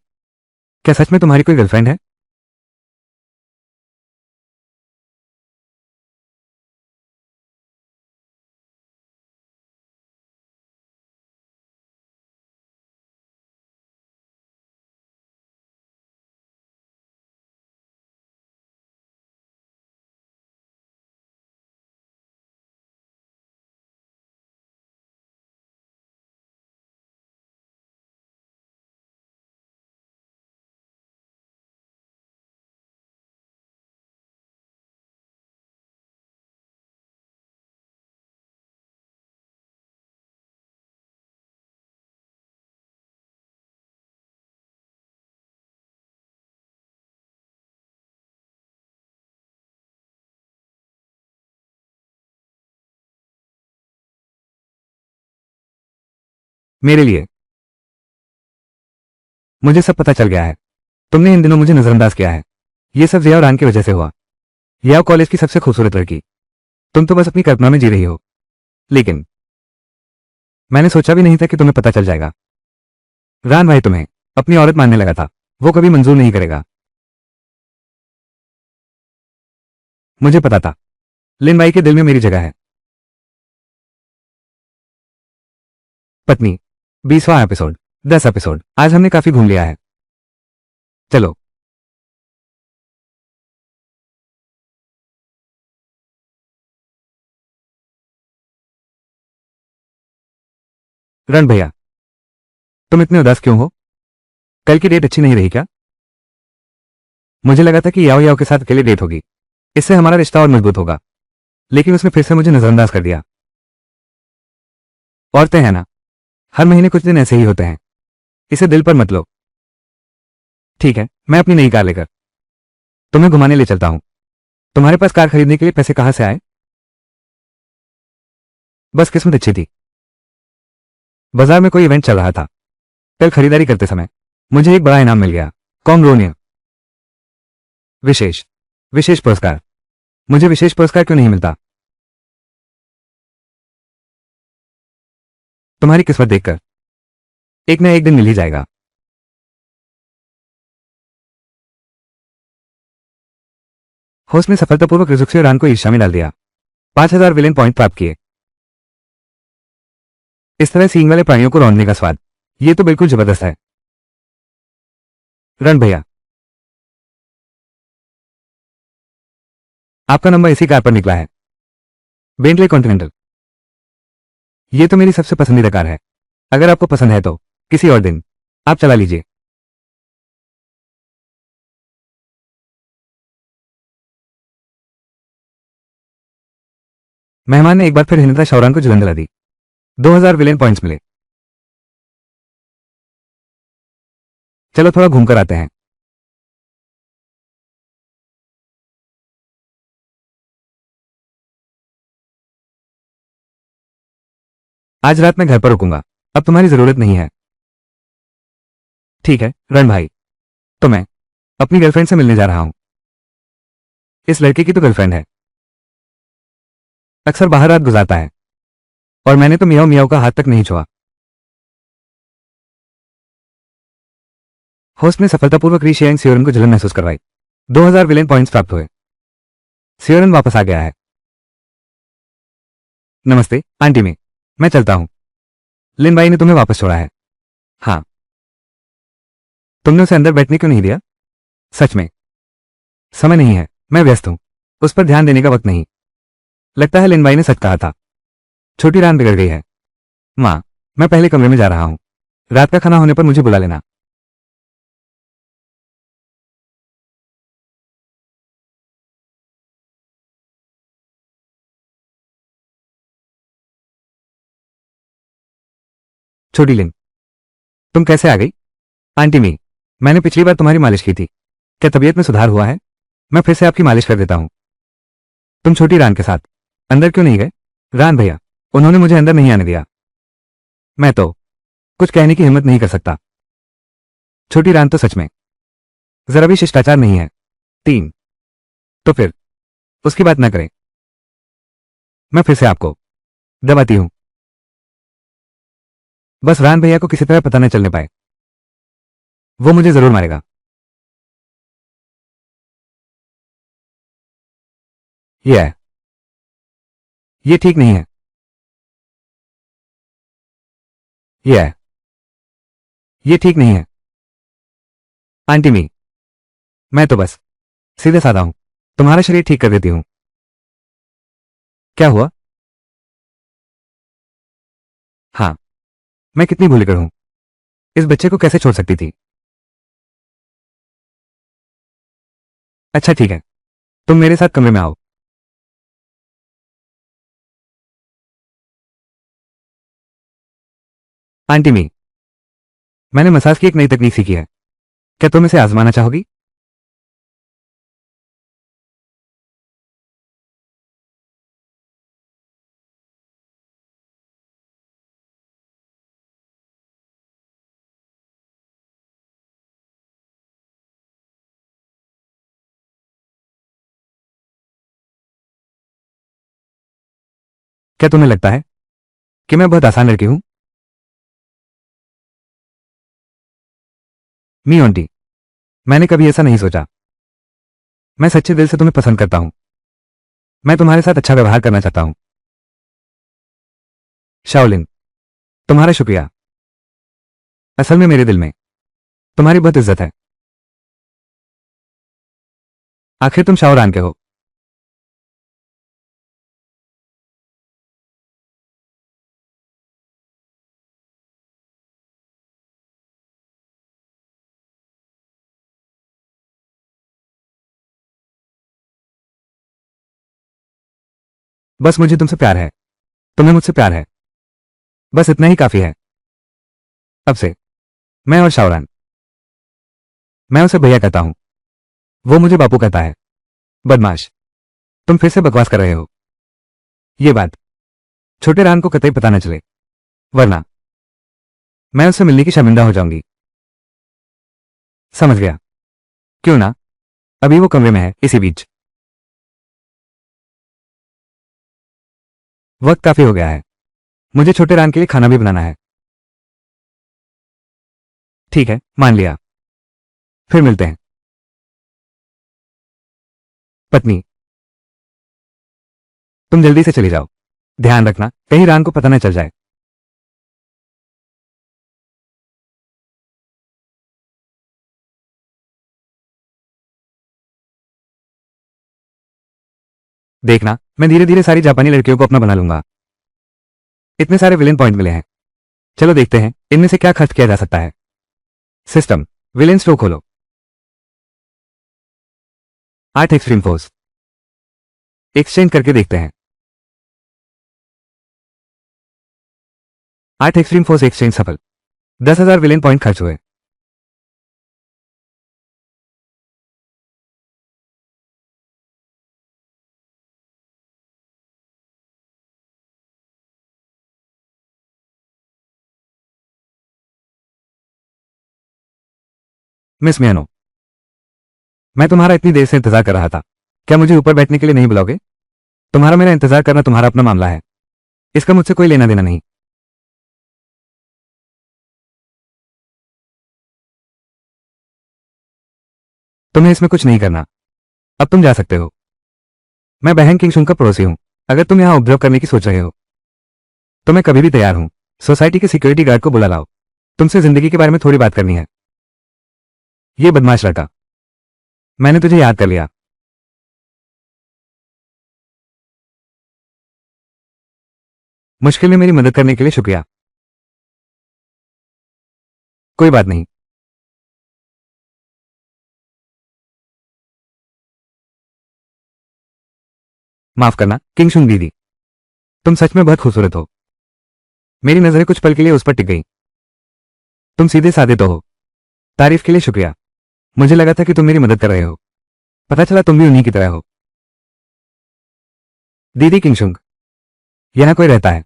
क्या सच में तुम्हारी कोई गर्लफ्रेंड है? मेरे लिए मुझे सब पता चल गया है। तुमने इन दिनों मुझे नजरअंदाज किया है। ये सब जिया और आन की वजह से हुआ। याओ कॉलेज की सबसे खूबसूरत लड़की, तुम तो बस अपनी कल्पना में जी रही हो। लेकिन मैंने सोचा भी नहीं था कि तुम्हें पता चल जाएगा। रान भाई तुम्हें अपनी औरत मानने लगा था, वो कभी मंजूर नहीं करेगा। मुझे पता था लिन भाई के दिल में मेरी जगह है। पत्नी 20वां एपिसोड, 10 एपिसोड। आज हमने काफी घूम लिया है। चलो। रण भैया, तुम इतने उदास क्यों हो? कल की डेट अच्छी नहीं रही क्या? मुझे लगा था कि याओ याओ के साथ अकेले डेट होगी, इससे हमारा रिश्ता और मजबूत होगा, लेकिन उसने फिर से मुझे नजरअंदाज कर दिया। औरतें हैं ना, हर महीने कुछ दिन ऐसे ही होते हैं। इसे दिल पर मत लो। ठीक है, मैं अपनी नई कार लेकर तुम्हें घुमाने ले चलता हूं। तुम्हारे पास कार खरीदने के लिए पैसे कहां से आए? बस किस्मत अच्छी थी, बाजार में कोई इवेंट चल रहा था। कल खरीदारी करते समय मुझे एक बड़ा इनाम मिल गया। कॉन्ग्रोनियर। विशेष विशेष पुरस्कार। मुझे विशेष पुरस्कार क्यों नहीं मिलता? तुम्हारी किस्मत देखकर एक न एक दिन मिल ही जाएगा। होस्ट ने सफलतापूर्वक रिजुक्सी और रान को ईर्ष्या में डाल दिया। 5000 विलेन पॉइंट प्राप्त किए। इस तरह सींग वाले प्राणियों को रौंदने का स्वाद, ये तो बिल्कुल जबरदस्त है। रण भैया, आपका नंबर इसी कार पर निकला है, बेंटले कॉन्टिनेंटल। ये तो मेरी सबसे पसंदीदा कार है। अगर आपको पसंद है तो किसी और दिन आप चला लीजिए। मेहमान ने एक बार फिर हिनता शौरान को जुलन दिला दी। 2000 विलेन पॉइंट्स मिले। चलो थोड़ा घूमकर आते हैं। आज रात मैं घर पर रुकूंगा, अब तुम्हारी जरूरत नहीं है। ठीक है रण भाई, तो मैं अपनी गर्लफ्रेंड से मिलने जा रहा हूं। इस लड़के की तो गर्लफ्रेंड है, अक्सर बाहर रात गुजारता है, और मैंने तो मियाओ मियाओ का हाथ तक नहीं छुआ। होस्ट ने सफलतापूर्वक रीशेयरिंग सियोरन को जलन महसूस करवाई। 2000 विलेन पॉइंट्स प्राप्त हुए। सियोरन वापस आ गया है। नमस्ते आंटी में, मैं चलता हूं। लिन भाई ने तुम्हें वापस छोड़ा है? हाँ। तुमने उसे अंदर बैठने क्यों नहीं दिया? सच में समय नहीं है, मैं व्यस्त हूं, उस पर ध्यान देने का वक्त नहीं। लगता है लिन भाई ने सच कहा था, छोटी रान बिगड़ गई है। माँ, मैं पहले कमरे में जा रहा हूं, रात का खाना होने पर मुझे बुला लेना। छोटी लिन, तुम कैसे आ गई? आंटी मी, मैंने पिछली बार तुम्हारी मालिश की थी, क्या तबीयत में सुधार हुआ है? मैं फिर से आपकी मालिश कर देता हूं। तुम छोटी रान के साथ अंदर क्यों नहीं गए? रान भैया, उन्होंने मुझे अंदर नहीं आने दिया। मैं तो कुछ कहने की हिम्मत नहीं कर सकता। छोटी रान तो सच में जरा भी शिष्टाचार नहीं है। 3। तो फिर उसकी बात न करें। मैं फिर से आपको दबाती हूं, बस रान भैया को किसी तरह पता न चलने पाए, वो मुझे जरूर मारेगा। ये है, ये ठीक नहीं है। ये है, ये ठीक नहीं है। आंटी मी, मैं तो बस सीधे साधा हूं, तुम्हारा शरीर ठीक कर देती हूं। क्या हुआ? हाँ, मैं कितनी भूलिकर हूं, इस बच्चे को कैसे छोड़ सकती थी? अच्छा ठीक है, तुम मेरे साथ कमरे में आओ। आंटी मी, मैंने मसाज की एक नई तकनीक सीखी है, क्या तुम इसे आजमाना चाहोगी? क्या तुम्हें लगता है कि मैं बहुत आसान लड़की हूं? मी ऑन्टी, मैंने कभी ऐसा नहीं सोचा। मैं सच्चे दिल से तुम्हें पसंद करता हूं। मैं तुम्हारे साथ अच्छा व्यवहार करना चाहता हूं। शाओलिन, तुम्हारा शुक्रिया। असल में मेरे दिल में तुम्हारी बहुत इज्जत है। आखिर तुम शाओरान के हो। बस मुझे तुमसे प्यार है। तुम्हें मुझसे प्यार है। बस इतना ही काफी है। अब से मैं और शाओरान, मैं उसे भैया कहता हूं, वो मुझे बापू कहता है। बदमाश, तुम फिर से बकवास कर रहे हो। ये बात छोटे रान को कतई पता न चले, वरना मैं उससे मिलने की शर्मिंदा हो जाऊंगी। समझ गया। क्यों ना, अभी वो कमरे में है। इसी बीच वक्त काफी हो गया है। मुझे छोटे रान के लिए खाना भी बनाना है। ठीक है, मान लिया। फिर मिलते हैं। पत्नी, तुम जल्दी से चली जाओ। ध्यान रखना कहीं रान को पता न चल जाए। देखना, मैं धीरे धीरे सारी जापानी लड़कियों को अपना बना लूंगा। इतने सारे विलेन पॉइंट मिले हैं। चलो देखते हैं इनमें से क्या खर्च किया जा सकता है। सिस्टम, विलेन स्टोर खोलो। 8 एक्सट्रीम फोर्स एक्सचेंज करके देखते हैं। 8 एक्सट्रीम फोर्स एक्सचेंज सफल। 10,000 विलेन पॉइंट खर्च हुए। मिस मियानो, मैं तुम्हारा इतनी देर से इंतजार कर रहा था। क्या मुझे ऊपर बैठने के लिए नहीं बुलाओगे? तुम्हारा मेरा इंतजार करना तुम्हारा अपना मामला है। इसका मुझसे कोई लेना देना नहीं। तुम्हें इसमें कुछ नहीं करना। अब तुम जा सकते हो। मैं बहन किंगशुंग का पड़ोसी हूं। अगर तुम यहां उपद्रव करने की सोच रहे हो तो मैं कभी भी तैयार हूं। सोसाइटी के सिक्योरिटी गार्ड को बुला लाओ। तुमसे जिंदगी के बारे में थोड़ी बात करनी है। ये बदमाश लड़का, मैंने तुझे याद कर लिया। मुश्किल में मेरी मदद करने के लिए शुक्रिया। कोई बात नहीं। माफ करना किंगशुंग दीदी, तुम सच में बहुत खूबसूरत हो। मेरी नजरें कुछ पल के लिए उस पर टिक गई। तुम सीधे साधे तो हो। तारीफ के लिए शुक्रिया। मुझे लगा था कि तुम मेरी मदद कर रहे हो। पता चला तुम भी उन्हीं की तरह हो। दीदी किंगशुंग, यहां कोई रहता है?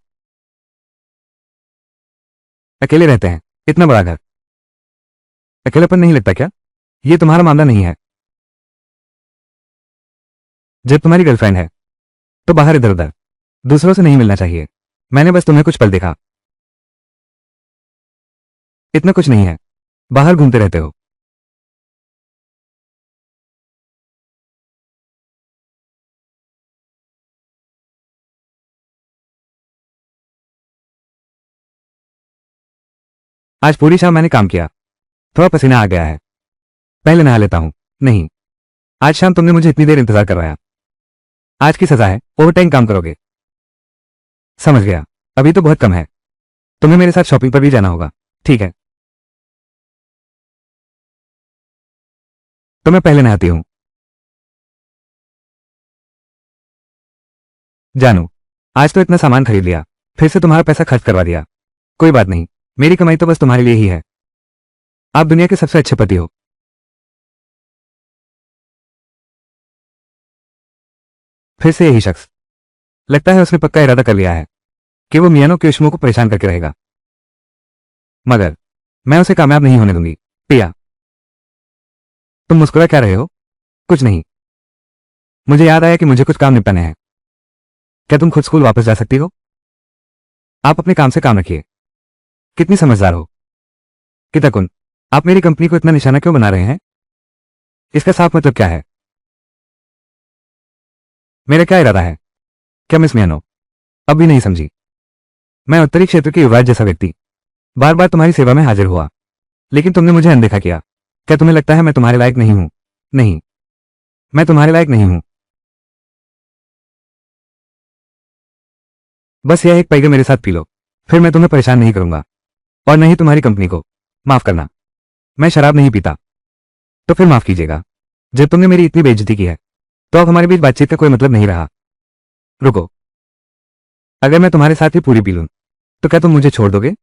अकेले रहते हैं? इतना बड़ा घर, अकेलापन नहीं लगता क्या? ये तुम्हारा मामला नहीं है। जब तुम्हारी गर्लफ्रेंड है तो बाहर इधर उधर दूसरों से नहीं मिलना चाहिए। मैंने बस तुम्हें कुछ पल देखा। इतना कुछ नहीं है। बाहर घूमते रहते हो। आज पूरी शाम मैंने काम किया। थोड़ा पसीना आ गया है। पहले नहा लेता हूं। नहीं, आज शाम तुमने मुझे इतनी देर इंतजार करवाया। आज की सजा है, ओवर टाइम काम करोगे। समझ गया। अभी तो बहुत कम है। तुम्हें मेरे साथ शॉपिंग पर भी जाना होगा। ठीक है, तो मैं पहले नहाती हूं। जानू, आज तो इतना सामान खरीद लिया, फिर से तुम्हारा पैसा खर्च करवा दिया। कोई बात नहीं, मेरी कमाई तो बस तुम्हारे लिए ही है। आप दुनिया के सबसे अच्छे पति हो। फिर से यही शख्स, लगता है उसने पक्का इरादा कर लिया है कि वो मियानो क्योशमो को परेशान करके रहेगा। मगर मैं उसे कामयाब नहीं होने दूंगी। पिया, तुम मुस्कुरा क्या रहे हो? कुछ नहीं। मुझे याद आया कि मुझे कुछ काम निपटाने हैं। क्या तुम खुद स्कूल वापस जा सकती हो? आप अपने काम से काम रखिए। कितनी समझदार हो किताकुन। आप मेरी कंपनी को इतना निशाना क्यों बना रहे हैं? इसका साफ मतलब क्या है? मेरा क्या इरादा है? क्या मिस मियानो अब भी नहीं समझी? मैं उत्तरी क्षेत्र के युवराज जैसा व्यक्ति बार बार तुम्हारी सेवा में हाजिर हुआ, लेकिन तुमने मुझे अनदेखा किया। क्या तुम्हें लगता है मैं तुम्हारे लायक नहीं हूं? नहीं, मैं तुम्हारे लायक नहीं हूं। बस यह एक पैगे मेरे साथ पी लो, फिर मैं तुम्हें परेशान नहीं करूंगा, और नहीं तुम्हारी कंपनी को। माफ करना, मैं शराब नहीं पीता। तो फिर माफ कीजिएगा। जब तुमने मेरी इतनी बेइज्जती की है, तो अब हमारे बीच बातचीत का कोई मतलब नहीं रहा। रुको, अगर मैं तुम्हारे साथ ही पूरी पी लूं, तो क्या तुम मुझे छोड़ दोगे?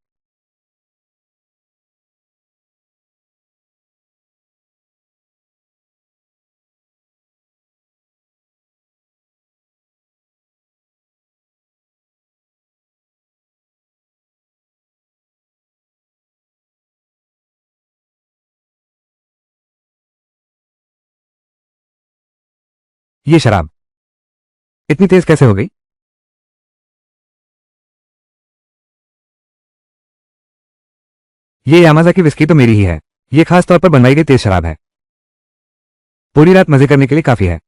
ये शराब इतनी तेज कैसे हो गई? ये यामाजा की विस्की तो मेरी ही है। ये खास तौर पर बनवाई गई तेज शराब है। पूरी रात मजे करने के लिए काफी है।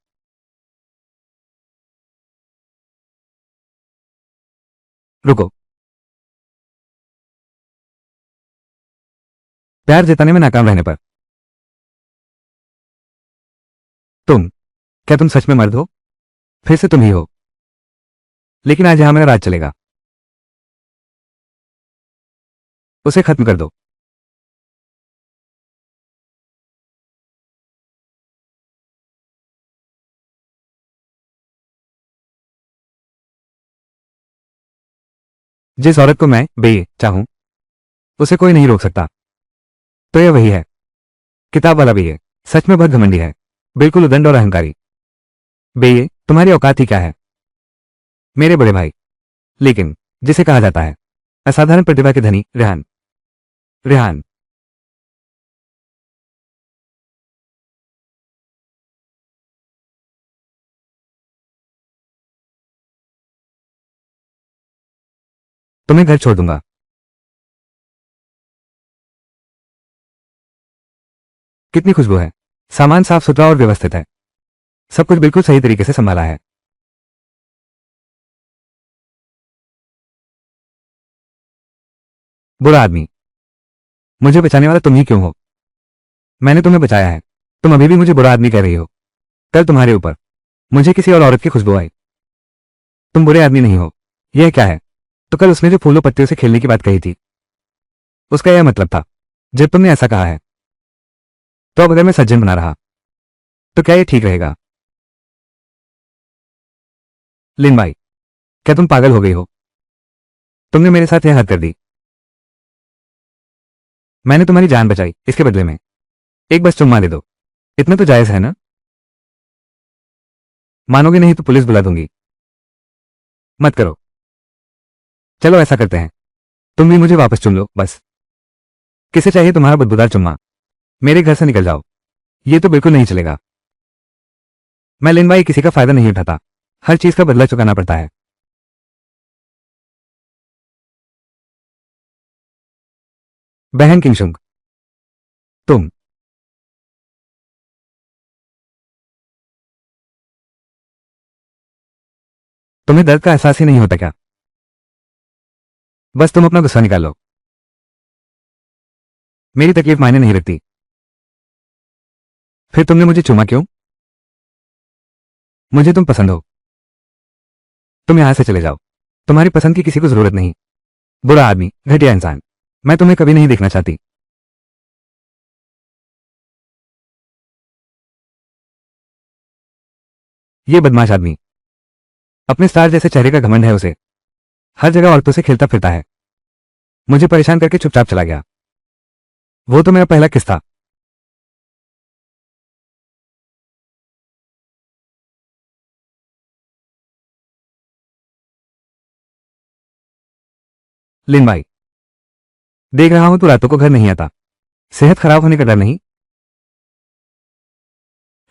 रुको, प्यार जताने में नाकाम रहने पर तुम, क्या तुम सच में मर्द हो? फिर से तुम ही हो। लेकिन आज यहां मेरा राज चलेगा। उसे खत्म कर दो। जिस औरत को मैं बे चाहूं, उसे कोई नहीं रोक सकता। तो यह वही है, किताब वाला बेये। सच में बहुत घमंडी है, बिल्कुल उदंड और अहंकारी। बेये, तुम्हारी औकात ही क्या है? मेरे बड़े भाई, लेकिन जिसे कहा जाता है असाधारण प्रतिभा के धनी रेहान। रेहान, तुम्हें घर छोड़ दूंगा। कितनी खुशबू है। सामान साफ सुथरा और व्यवस्थित है। सब कुछ बिल्कुल सही तरीके से संभाला है। बुरा आदमी, मुझे बचाने वाला तुम ही क्यों हो? मैंने तुम्हें बचाया है, तुम अभी भी मुझे बुरा आदमी कह रही हो। कल तुम्हारे ऊपर मुझे किसी और औरत की खुशबू आई। तुम बुरे आदमी नहीं हो। यह क्या है? तो कल उसने जो फूलों पत्तियों से खेलने की बात कही थी, उसका यह मतलब था। जब तुमने ऐसा कहा है, तो अब अगर मैं सज्जन बना रहा, तो क्या यह ठीक रहेगा? लिन भाई, क्या तुम पागल हो गई हो? तुमने मेरे साथ यह हद कर दी। मैंने तुम्हारी जान बचाई, इसके बदले में एक बस चुम्मा दे दो। इतना तो जायज है ना? मानोगे नहीं तो पुलिस बुला दूंगी। मत करो। चलो ऐसा करते हैं, तुम भी मुझे वापस चुम लो बस। किसे चाहिए तुम्हारा बदबूदार चुम्मा? मेरे घर से निकल जाओ। ये तो बिल्कुल नहीं चलेगा। मैं लिन भाई किसी का फायदा नहीं उठाता। हर चीज का बदला चुकाना पड़ता है। बहन किंगशुंग, तुम, तुम्हें दर्द का एहसास ही नहीं होता क्या? बस तुम अपना गुस्सा निकालो। मेरी तकलीफ मायने नहीं रखती। फिर तुमने मुझे चूमा क्यों? मुझे तुम पसंद हो। तुम यहां से चले जाओ। तुम्हारी पसंद की किसी को जरूरत नहीं। बुरा आदमी, घटिया इंसान, मैं तुम्हें कभी नहीं देखना चाहती। ये बदमाश आदमी, अपने स्टार जैसे चेहरे का घमंड है उसे। हर जगह औरतों से खेलता फिरता है। मुझे परेशान करके चुपचाप चला गया। वो तो मेरा पहला किस था। लिन भाई, देख रहा हूं तू रातों को घर नहीं आता। सेहत खराब होने का डर नहीं?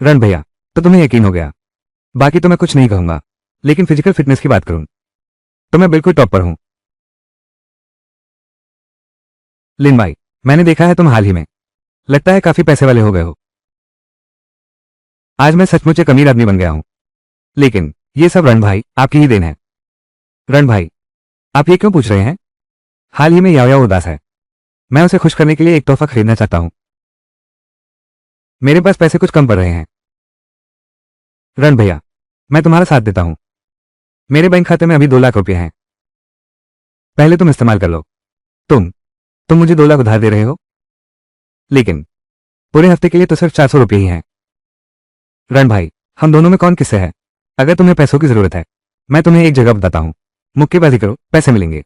रण भैया, तो तुम्हें यकीन हो गया। बाकी तो मैं कुछ नहीं कहूंगा, लेकिन फिजिकल फिटनेस की बात करूं तो मैं बिल्कुल टॉप पर हूं। लिन भाई, मैंने देखा है तुम हाल ही में लगता है काफी पैसे वाले हो गए हो। आज मैं सचमुच एक अमीर आदमी बन गया हूं। लेकिन ये सब रण भाई आपकी ही देन है। रण भाई, आप ये क्यों पूछ रहे हैं? हाल ही में याओ याओ उदास है। मैं उसे खुश करने के लिए एक तोहफा खरीदना चाहता हूं। मेरे पास पैसे कुछ कम पड़ रहे हैं। रण भैया, मैं तुम्हारा साथ देता हूं। मेरे बैंक खाते में अभी 2 लाख रुपए हैं। पहले तुम इस्तेमाल कर लो। तुम मुझे 2 लाख उधार दे रहे हो, लेकिन पूरे हफ्ते के लिए तो सिर्फ 400 रुपये ही हैं। रण भाई, हम दोनों में कौन किससे है? अगर तुम्हें पैसों की जरूरत है, मैं तुम्हें एक जगह बताता हूं। मुक्केबाजी करो, पैसे मिलेंगे।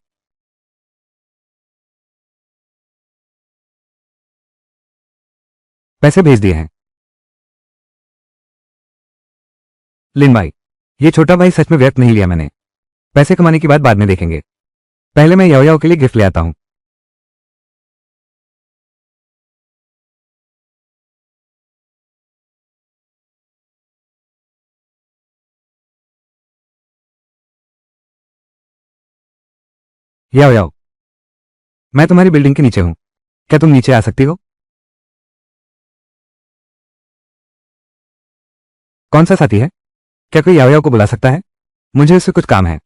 पैसे भेज दिए हैं। लिन भाई, ये छोटा भाई सच में व्यर्थ नहीं लिया मैंने। पैसे कमाने की बात बाद में देखेंगे। पहले मैं याओ याओ के लिए गिफ्ट ले आता हूं। याओ याओ, मैं तुम्हारी बिल्डिंग के नीचे हूं। क्या तुम नीचे आ सकती हो? कौन सा साथी है? क्या कोई याओ याओ को बुला सकता है? मुझे उससे कुछ काम है।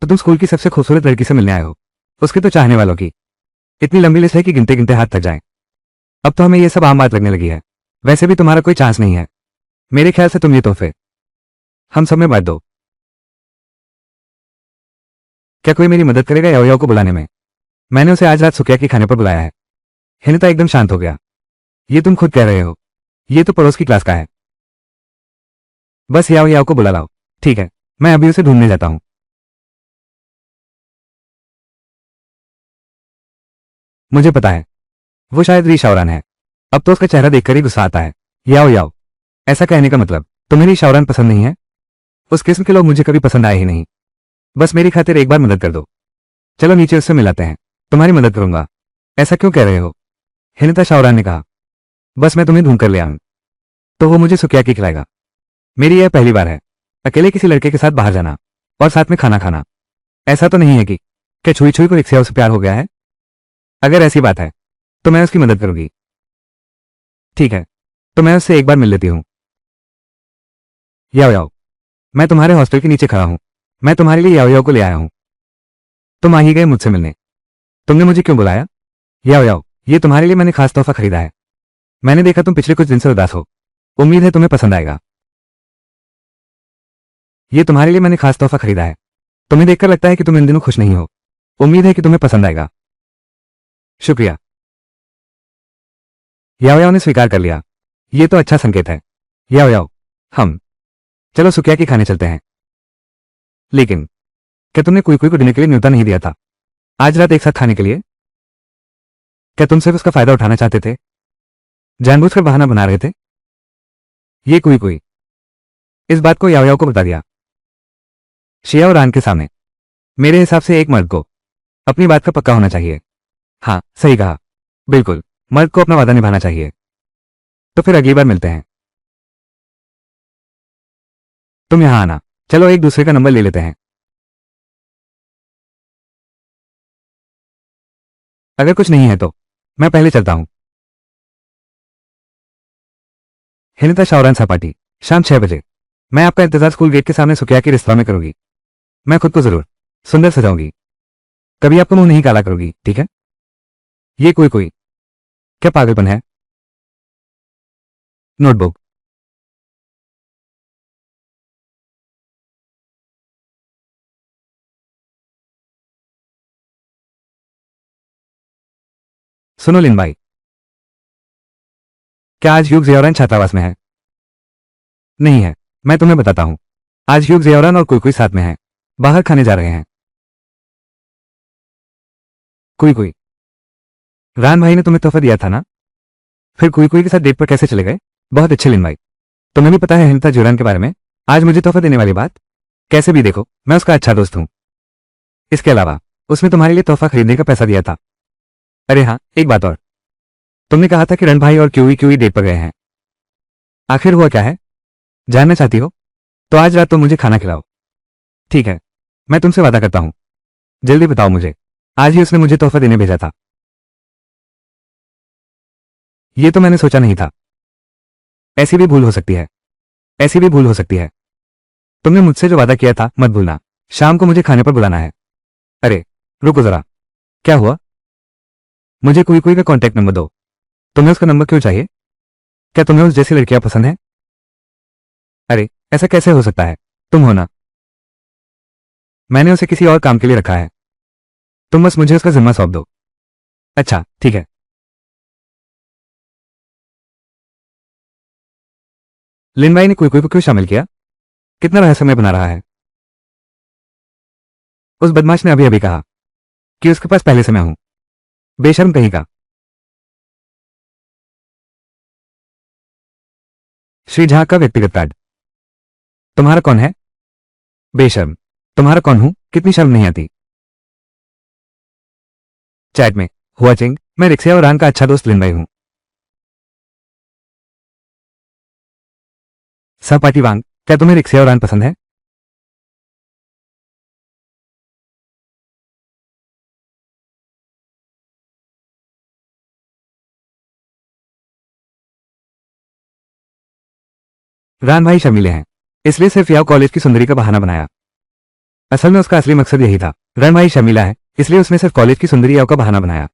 तो तुम स्कूल की सबसे खूबसूरत लड़की से मिलने आए हो, उसके तो चाहने वालों की इतनी लंबी लिस्ट है कि गिनते गिनते हाथ थक जाए। अब तो हमें यह सब आम बात लगने लगी है। वैसे भी तुम्हारा कोई चांस नहीं है। मेरे ख्याल से तुम ये तोहफे हम सब में बांट दो। क्या कोई मेरी मदद करेगा याओ याओ को बुलाने में? मैंने उसे आज रात सुकिया के खाने पर बुलाया है। हिनिता एकदम शांत हो गया। ये तुम खुद कह रहे हो। ये तो पड़ोस की क्लास का है। बस याओ याओ को बुला लाओ। ठीक है, मैं अभी उसे ढूंढने जाता हूं। मुझे पता है, वो शायद री शाओरान है। अब तो उसका चेहरा देखकर ही गुस्सा आता है। याओ याओ, ऐसा कहने का मतलब तुम्हें री शाओरान पसंद नहीं है? उस किस्म के लोग मुझे कभी पसंद आए ही नहीं। बस मेरी खातिर एक बार मदद कर दो। चलो नीचे उससे मिलाते हैं। तुम्हारी मदद करूंगा। ऐसा क्यों कह रहे हो? हिनिता शाओरान ने कहा। बस मैं तुम्हें ढूंढ कर ले आऊं तो वो मुझे सुकियाकी खिलाएगा। मेरी यह पहली बार है अकेले किसी लड़के के साथ बाहर जाना और साथ में खाना खाना। ऐसा तो नहीं है कि क्या छुई छुई को रिक्सिया से प्यार हो गया है? अगर ऐसी बात है तो मैं उसकी मदद करूंगी। ठीक है, तो मैं उससे एक बार मिल लेती हूं। याओ याओ, मैं तुम्हारे हॉस्टल के नीचे खड़ा हूं। मैं तुम्हारे लिए याओ याओ को ले आया हूं। तुम आ ही गए मुझसे मिलने। तुमने मुझे क्यों बुलाया? याओ याओ, ये तुम्हारे लिए मैंने खास तोहफा खरीदा है। मैंने देखा तुम पिछले कुछ दिन से उदास हो। उम्मीद है तुम्हें पसंद आएगा। ये तुम्हारे लिए मैंने खास तोहफा खरीदा है। तुम्हें देखकर लगता है कि तुम इन दिनों खुश नहीं हो। उम्मीद है कि तुम्हें पसंद आएगा। शुक्रिया। याओ याओ ने स्वीकार कर लिया। ये तो अच्छा संकेत है। याओ याओ, हम चलो सुकिया के खाने चलते हैं। लेकिन क्या तुमने कोई कोई को डिनर के लिए न्योता नहीं दिया था? आज रात एक साथ खाने के लिए? क्या तुम सिर्फ उसका फायदा उठाना चाहते थे? जानबूझकर बहाना बना रहे थे? ये कोई कोई इस बात को याओ याओ को बता दिया, शिया और रान के सामने। मेरे हिसाब से एक मर्द को अपनी बात का पक्का होना चाहिए। हाँ, सही कहा। बिल्कुल, मर्द को अपना वादा निभाना चाहिए। तो फिर अगली बार मिलते हैं। तुम यहां आना। चलो एक दूसरे का नंबर ले लेते हैं। अगर कुछ नहीं है तो मैं पहले चलता हूं। हिनिता शाओरान सपाटी, शाम 6 बजे। मैं आपका इंतजार स्कूल गेट के सामने सुकिया के रेस्तरां में करूंगी। मैं खुद को जरूर सुंदर सजाऊंगी। कभी आपका मुंह नहीं काला करूंगी, ठीक है? ये कोई कोई क्या पागलपन है? नोटबुक। सुनो लिन भाई, क्या आज ह्यूग जियोरन छात्रावास में है? नहीं है। मैं तुम्हें बताता हूं। आज ह्यूग जियोरन और कोई कोई साथ में है। बाहर खाने जा रहे हैं। कोई कोई रान भाई ने तुम्हें तोहफा दिया था ना? फिर कोई कोई के साथ डेट पर कैसे चले गए? बहुत अच्छे लिन भाई। तुम्हें भी पता है हिनिता जुरान के बारे में? आज मुझे तोहफा देने वाली बात। कैसे भी देखो, मैं उसका अच्छा दोस्त हूं। इसके अलावा उसने तुम्हारे लिए तोहफा खरीदने का पैसा दिया था। अरे हाँ, एक बात और। तुमने कहा था कि रण भाई और क्यूई क्यूई डेट पर गए हैं। आखिर हुआ क्या है? जानना चाहती हो? तो आज रात तो मुझे खाना खिलाओ। ठीक है, मैं तुमसे वादा करता हूं। जल्दी बताओ मुझे। आज ही उसने मुझे तोहफा देने भेजा था। ये तो मैंने सोचा नहीं था। ऐसी भी भूल हो सकती है, ऐसी भी भूल हो सकती है। तुमने मुझसे जो वादा किया था मत भूलना, शाम को मुझे खाने पर बुलाना है। अरे रुको जरा, क्या हुआ? मुझे कोई कोई का कांटेक्ट नंबर दो। तुम्हें उसका नंबर क्यों चाहिए? क्या तुम्हें उस जैसी लड़कियां पसंद है? अरे ऐसा कैसे हो सकता है? तुम हो ना? मैंने उसे किसी और काम के लिए रखा है। तुम बस मुझे उसका जिम्मा सौंप दो। अच्छा ठीक है। लिनबाई ने कुई कुई को क्यों शामिल किया? कितना रहस्यमय बना रहा है। उस बदमाश ने अभी अभी कहा कि उसके पास पहले से मैं हूं। बेशर्म कहीं का। श्री झा का व्यक्तिगत कार्ड। तुम्हारा कौन है? बेशर्म। तुम्हारा कौन हूं? कितनी शर्म नहीं आती। चैट में हुआ चिंग, मैं रिक्सिया और रान का अच्छा दोस्त लिनबाई हूं। सहपाठी वांग, क्या तुम्हें रिक्सिया और रान पसंद है? रान भाई शर्मीले हैं, इसलिए सिर्फ याव कॉलेज की सुंदरी का बहाना बनाया। असल में उसका असली मकसद यही था। रन भाई शर्मीला है, इसलिए उसने सिर्फ कॉलेज की सुंदरी याव का बहाना बनाया।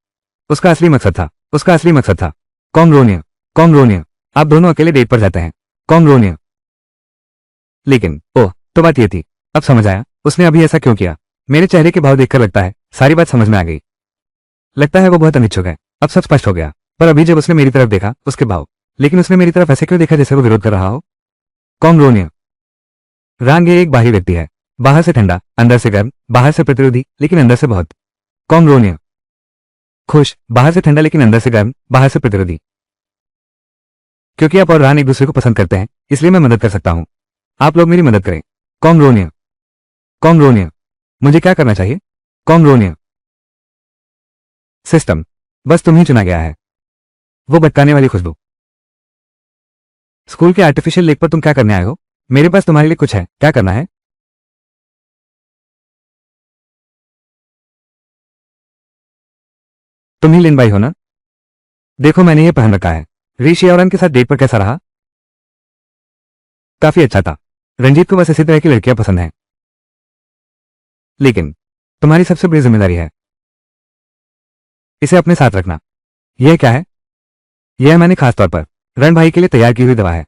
उसका असली मकसद था, उसका असली मकसद था कॉमरोनिया। कॉमरोनिया। आप दोनों अकेले डेट पर जाते हैं। कॉमरोनिया। लेकिन ओह, तो बात ये थी। अब समझ आया उसने अभी ऐसा क्यों किया। मेरे चेहरे के भाव देखकर लगता है सारी बात समझ में आ गई। लगता है वो बहुत अनिच्छुक है। अब सब स्पष्ट हो गया। पर अभी जब उसने मेरी तरफ देखा उसके भाव। लेकिन उसने मेरी तरफ ऐसे क्यों देखा जैसे वो विरोध कर रहा हो? कॉमरोनिया। रांग ये एक बाहरी व्यक्ति है। बाहर से ठंडा, अंदर से गर्म, बाहर से प्रतिरोधी लेकिन अंदर से बहुत कॉमरोनिया। खुश, बाहर से ठंडा लेकिन अंदर से गर्म, बाहर से प्रतिरोधी। क्योंकि आप और रान एक दूसरे को पसंद करते हैं, इसलिए मैं मदद कर सकता हूं। आप लोग मेरी मदद करें। कॉमरोनिया। कॉमरोनिया। मुझे क्या करना चाहिए? कॉमरोनिया। सिस्टम। बस तुम ही चुना गया है। वो भटकाने वाली खुशबू। स्कूल के आर्टिफिशियल लेक पर तुम क्या करने आए हो? मेरे पास तुम्हारे लिए कुछ है, क्या करना है? तुम ही लिन बाई हो ना? देखो मैंने ये पहन रखा है। ऋषि और के साथ डेट पर कैसा रहा? काफी अच्छा था। रंजीत को बस इसी तरह की लड़कियां पसंद हैं। लेकिन तुम्हारी सबसे बड़ी जिम्मेदारी है इसे अपने साथ रखना। यह क्या है? यह मैंने खास तौर पर रण भाई के लिए तैयार की हुई दवा है।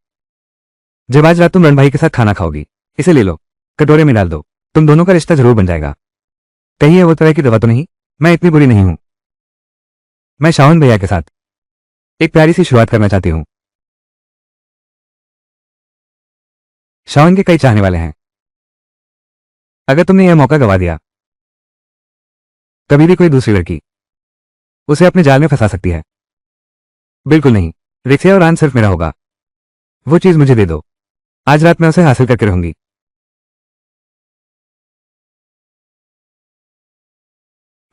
जब आज रात तुम रण भाई के साथ खाना खाओगी, इसे ले लो, कटोरे में डाल दो। तुम दोनों का रिश्ता जरूर बन जाएगा। कहीं ये वो तरह की दवा तो नहीं? मैं इतनी बुरी नहीं हूं। मैं शावन भैया के साथ एक प्यारी सी शुरुआत करना चाहती हूं। शावन के कई चाहने वाले हैं। अगर तुमने यह मौका गवा दिया, कभी भी कोई दूसरी लड़की उसे अपने जाल में फंसा सकती है। बिल्कुल नहीं। रिक्सिया और आन सिर्फ मेरा होगा। वो चीज मुझे दे दो। आज रात मैं उसे हासिल करके रहूंगी।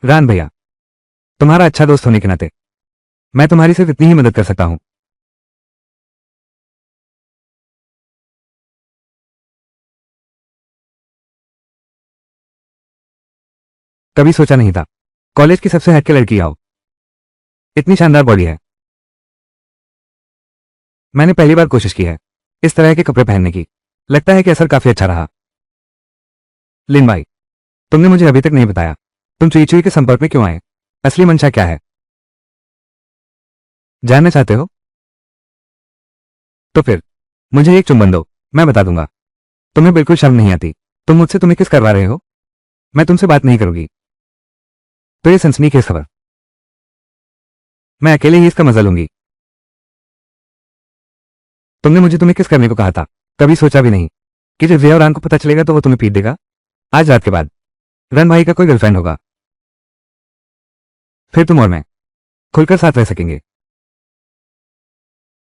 रान भैया, तुम्हारा अच्छा दोस्त होने के नाते मैं तुम्हारी सिर्फ इतनी ही मदद कर सकता हूं। कभी सोचा नहीं था कॉलेज की सबसे हटके लड़की आओ। इतनी शानदार बॉडी है। मैंने पहली बार कोशिश की है इस तरह के कपड़े पहनने की। लगता है कि असर काफी अच्छा रहा। लिन भाई, तुमने मुझे अभी तक नहीं बताया तुम चुई चुई के संपर्क में क्यों आए? असली मंशा क्या है? जानना चाहते हो? तो फिर मुझे एक चुंबन दो, मैं बता दूंगा। तुम्हें बिल्कुल शर्म नहीं आती। तुम मुझसे तुम्हें किस करवा रहे हो? मैं तुमसे बात नहीं करूंगी। तो ये सनसनीखेज खबर। मैं अकेले ही इसका मजा लूंगी। तुमने मुझे तुम्हें किस करने को कहा था? कभी सोचा भी नहीं कि जब जया और रान को पता चलेगा तो वो तुम्हें पीट देगा। आज रात के बाद रन भाई का कोई गर्लफ्रेंड होगा। फिर तुम और मैं खुलकर साथ रह सकेंगे।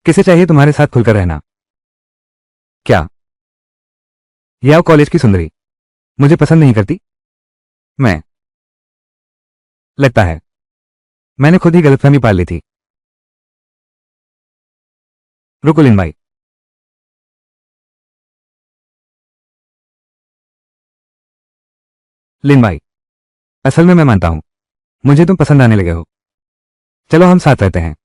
किसे चाहिए तुम्हारे साथ खुलकर रहना? क्या याव कॉलेज की सुंदरी मुझे पसंद नहीं करती? मैं लगता है मैंने खुद ही गलतफहमी पाल ली थी। रुको लिन भाई। लिन भाई, असल में मैं मानता हूं मुझे तुम पसंद आने लगे हो। चलो हम साथ रहते हैं।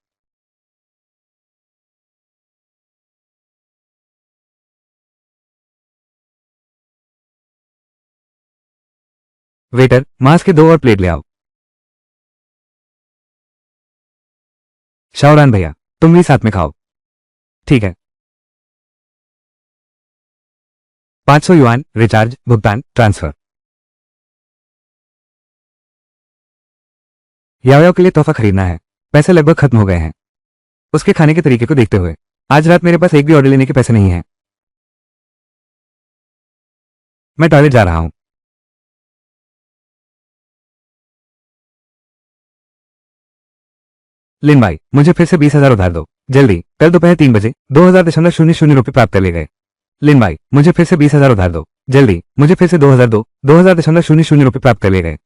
वेटर, मांस के 2 और प्लेट ले आओ। शाहरान भैया, तुम भी साथ में खाओ। ठीक है। 500 युआन रिचार्ज भुगतान ट्रांसफर। याओयाओ के लिए तोहफा खरीदना है। पैसे लगभग खत्म हो गए हैं। उसके खाने के तरीके को देखते हुए आज रात मेरे पास एक भी ऑर्डर लेने के पैसे नहीं हैं। मैं टॉयलेट जा रहा हूं। लिन भाई, मुझे फिर से 20,000 उधार दो जल्दी। कल दोपहर 3 बजे 2000.00 रुपये प्राप्त कर लिए गए। लिन भाई, मुझे फिर से 20,000 उधार दो जल्दी। मुझे फिर से 2000 रुपये प्राप्त कर लिए गए।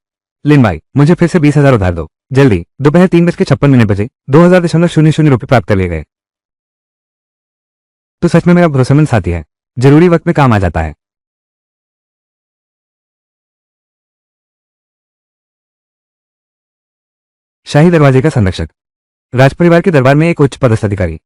लिन भाई, मुझे फिर से 20,000 उधार दो जल्दी। दोपहर 3:56 बजे 2000.00 रुपये प्राप्त कर लिए गए। तो सच में मेरा भरोसेमंद साथी है, जरूरी वक्त में काम आ जाता है। शाही दरवाजे का संरक्षक। राजपरिवार के दरबार में एक उच्च पदस्थ अधिकारी।